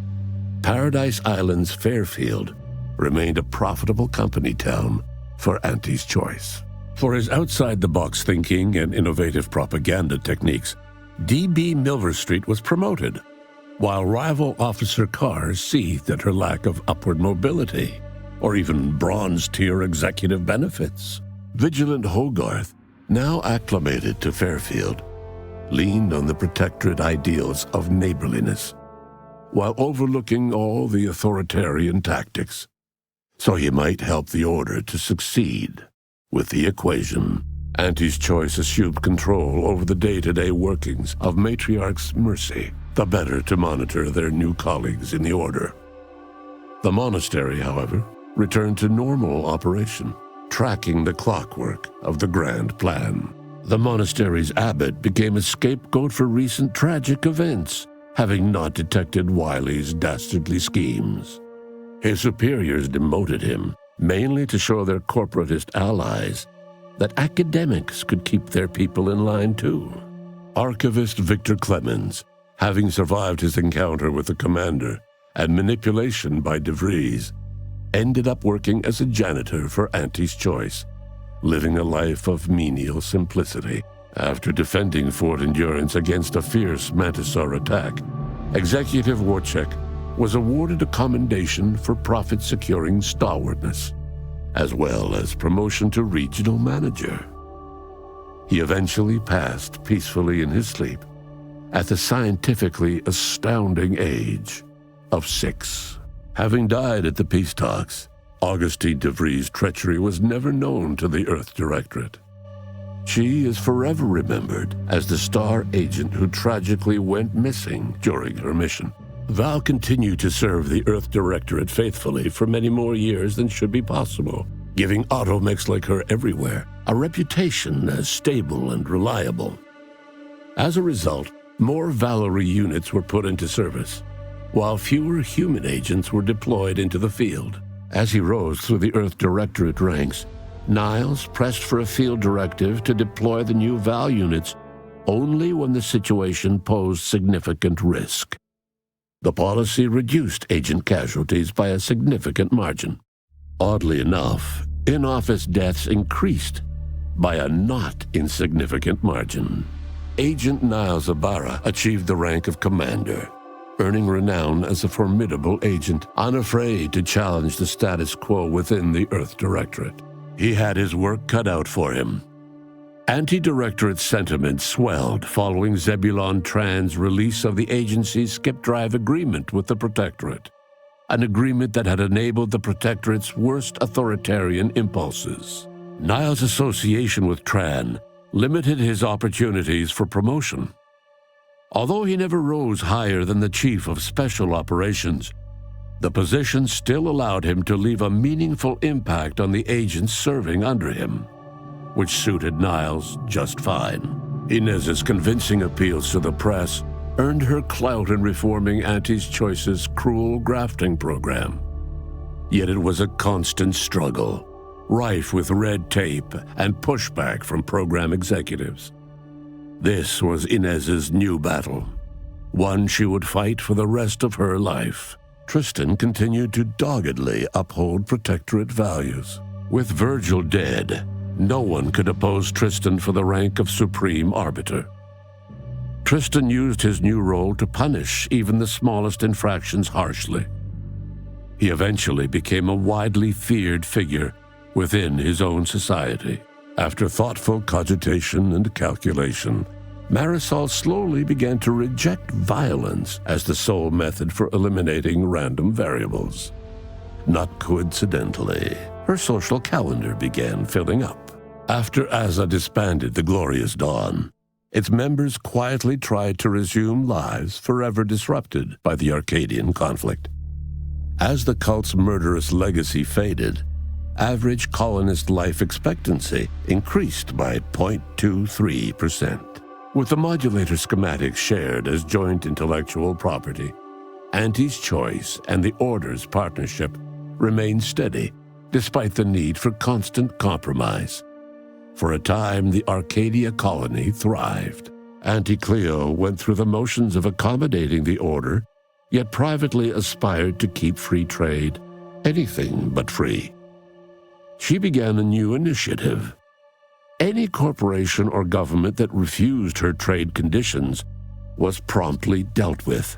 Paradise Island's Fairfield remained a profitable company town for Auntie's Choice. For his outside-the-box thinking and innovative propaganda techniques, D.B. Milverstreet was promoted, while rival Officer Carr seethed at her lack of upward mobility, or even bronze-tier executive benefits. Vigilant Hogarth, now acclimated to Fairfield, leaned on the protectorate ideals of neighborliness, while overlooking all the authoritarian tactics, so he might help the Order to succeed. With the equation, Auntie's Choice assumed control over the day-to-day workings of Matriarch's Mercy, the better to monitor their new colleagues in the Order. The monastery, however, returned to normal operation, tracking the clockwork of the grand plan. The monastery's abbot became a scapegoat for recent tragic events, having not detected Wiley's dastardly schemes. His superiors demoted him, mainly to show their corporatist allies that academics could keep their people in line too. Archivist Victor Clemens, having survived his encounter with the commander and manipulation by De Vries, ended up working as a janitor for Auntie's Choice, living a life of menial simplicity After defending Fort Endurance against a fierce Mantisaur attack, Executive Warchek was awarded a commendation for profit-securing stalwartness, as well as promotion to regional manager. He eventually passed peacefully in his sleep at the scientifically astounding age of 6. Having died at the peace talks, Augustine DeVries' treachery was never known to the Earth Directorate. She is forever remembered as the star agent who tragically went missing during her mission. Val continued to serve the Earth Directorate faithfully for many more years than should be possible, giving automechs like her everywhere a reputation as stable and reliable. As a result, more Valerie units were put into service, while fewer human agents were deployed into the field. As he rose through the Earth Directorate ranks, Niles pressed for a field directive to deploy the new Val units only when the situation posed significant risk. The policy reduced agent casualties by a significant margin. Oddly enough, in-office deaths increased by a not insignificant margin. Agent Niles Ibarra achieved the rank of commander, earning renown as a formidable agent, unafraid to challenge the status quo within the Earth Directorate. He had his work cut out for him. Anti-Directorate sentiment swelled following Zebulon Tran's release of the agency's skip-drive agreement with the Protectorate, an agreement that had enabled the Protectorate's worst authoritarian impulses. Niles' association with Tran limited his opportunities for promotion. Although he never rose higher than the Chief of Special Operations, the position still allowed him to leave a meaningful impact on the agents serving under him, which suited Niles just fine. Inez's convincing appeals to the press earned her clout in reforming Auntie's Choice's cruel grafting program. Yet it was a constant struggle, rife with red tape and pushback from program executives. This was Inez's new battle, one she would fight for the rest of her life. Tristan continued to doggedly uphold Protectorate values. With Virgil dead, no one could oppose Tristan for the rank of Supreme Arbiter. Tristan used his new role to punish even the smallest infractions harshly. He eventually became a widely feared figure within his own society. After thoughtful cogitation and calculation, Marisol slowly began to reject violence as the sole method for eliminating random variables. Not coincidentally, her social calendar began filling up. After Azza disbanded the Glorious Dawn, its members quietly tried to resume lives forever disrupted by the Arcadian conflict. As the cult's murderous legacy faded, average colonist life expectancy increased by 0.23%. With the modulator schematics shared as joint intellectual property, Auntie's Choice and the Order's partnership remained steady, despite the need for constant compromise. For a time, the Arcadia colony thrived. Auntie Cleo went through the motions of accommodating the Order, yet privately aspired to keep free trade anything but free. She began a new initiative. Any corporation or government that refused her trade conditions was promptly dealt with,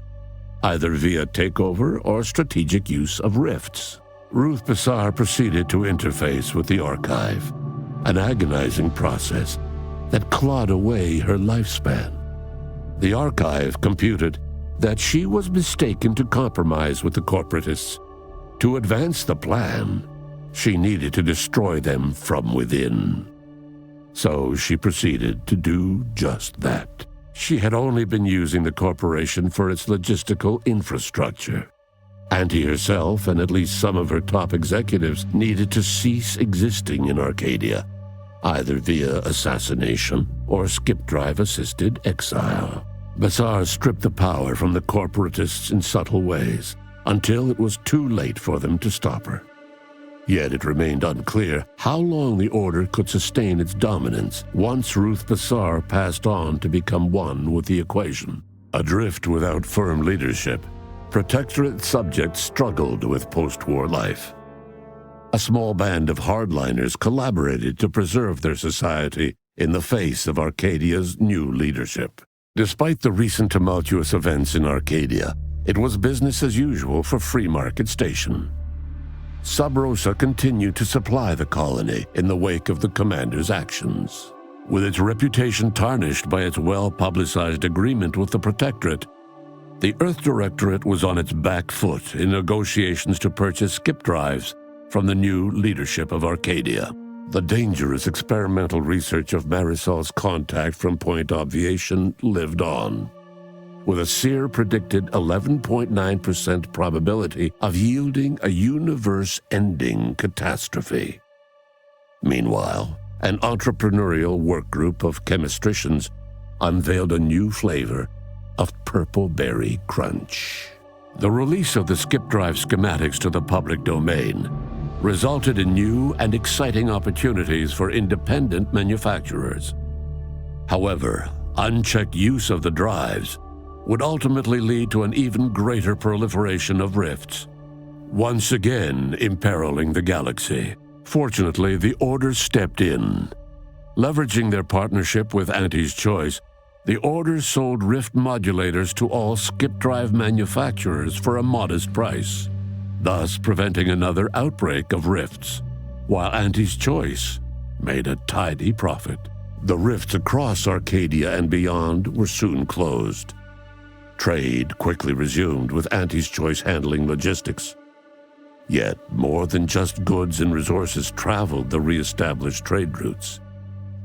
either via takeover or strategic use of rifts. Ruth Bassar proceeded to interface with the archive, an agonizing process that clawed away her lifespan. The archive computed that she was mistaken to compromise with the corporatists. To advance the plan, she needed to destroy them from within. So she proceeded to do just that. She had only been using the corporation for its logistical infrastructure. Auntie herself and at least some of her top executives needed to cease existing in Arcadia, either via assassination or skip-drive-assisted exile. Bassar stripped the power from the corporatists in subtle ways, until it was too late for them to stop her. Yet it remained unclear how long the Order could sustain its dominance once Ruth Bassar passed on to become one with the equation. Adrift without firm leadership, Protectorate subjects struggled with post-war life. A small band of hardliners collaborated to preserve their society in the face of Arcadia's new leadership. Despite the recent tumultuous events in Arcadia, it was business as usual for Free Market Station. Sub Rosa continued to supply the colony in the wake of the commander's actions. With its reputation tarnished by its well-publicized agreement with the Protectorate, the Earth Directorate was on its back foot in negotiations to purchase skip drives from the new leadership of Arcadia. The dangerous experimental research of Marisol's contact from Point Obviation lived on, with a Seer predicted 11.9% probability of yielding a universe-ending catastrophe. Meanwhile, an entrepreneurial work group of chemistricians unveiled a new flavor of Purple Berry Crunch. The release of the skip drive schematics to the public domain resulted in new and exciting opportunities for independent manufacturers. However, unchecked use of the drives would ultimately lead to an even greater proliferation of rifts, once again imperiling the galaxy. Fortunately, the Order stepped in. Leveraging their partnership with Auntie's Choice, the Order sold rift modulators to all skip drive manufacturers for a modest price, thus preventing another outbreak of rifts, while Auntie's Choice made a tidy profit. The rifts across Arcadia and beyond were soon closed. Trade quickly resumed, with Auntie's Choice handling logistics. Yet, more than just goods and resources traveled the re-established trade routes.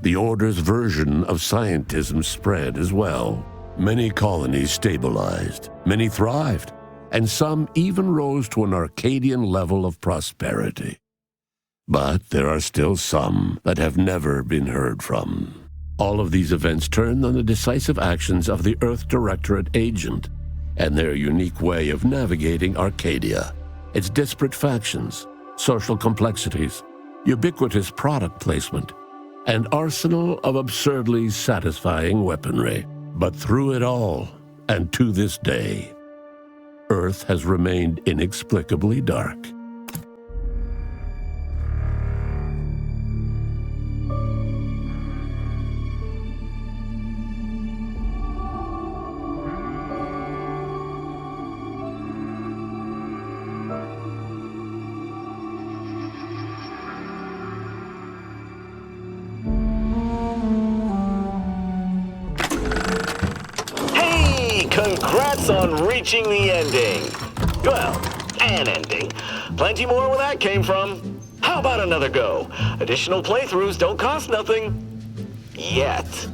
The Order's version of scientism spread as well. Many colonies stabilized, many thrived, and some even rose to an Arcadian level of prosperity. But there are still some that have never been heard from. All of these events turned on the decisive actions of the Earth Directorate agent and their unique way of navigating Arcadia, its disparate factions, social complexities, ubiquitous product placement, and arsenal of absurdly satisfying weaponry. But through it all, and to this day, Earth has remained inexplicably dark. Congrats on reaching the ending. Well, an ending. Plenty more where that came from. How about another go? Additional playthroughs don't cost nothing. Yet.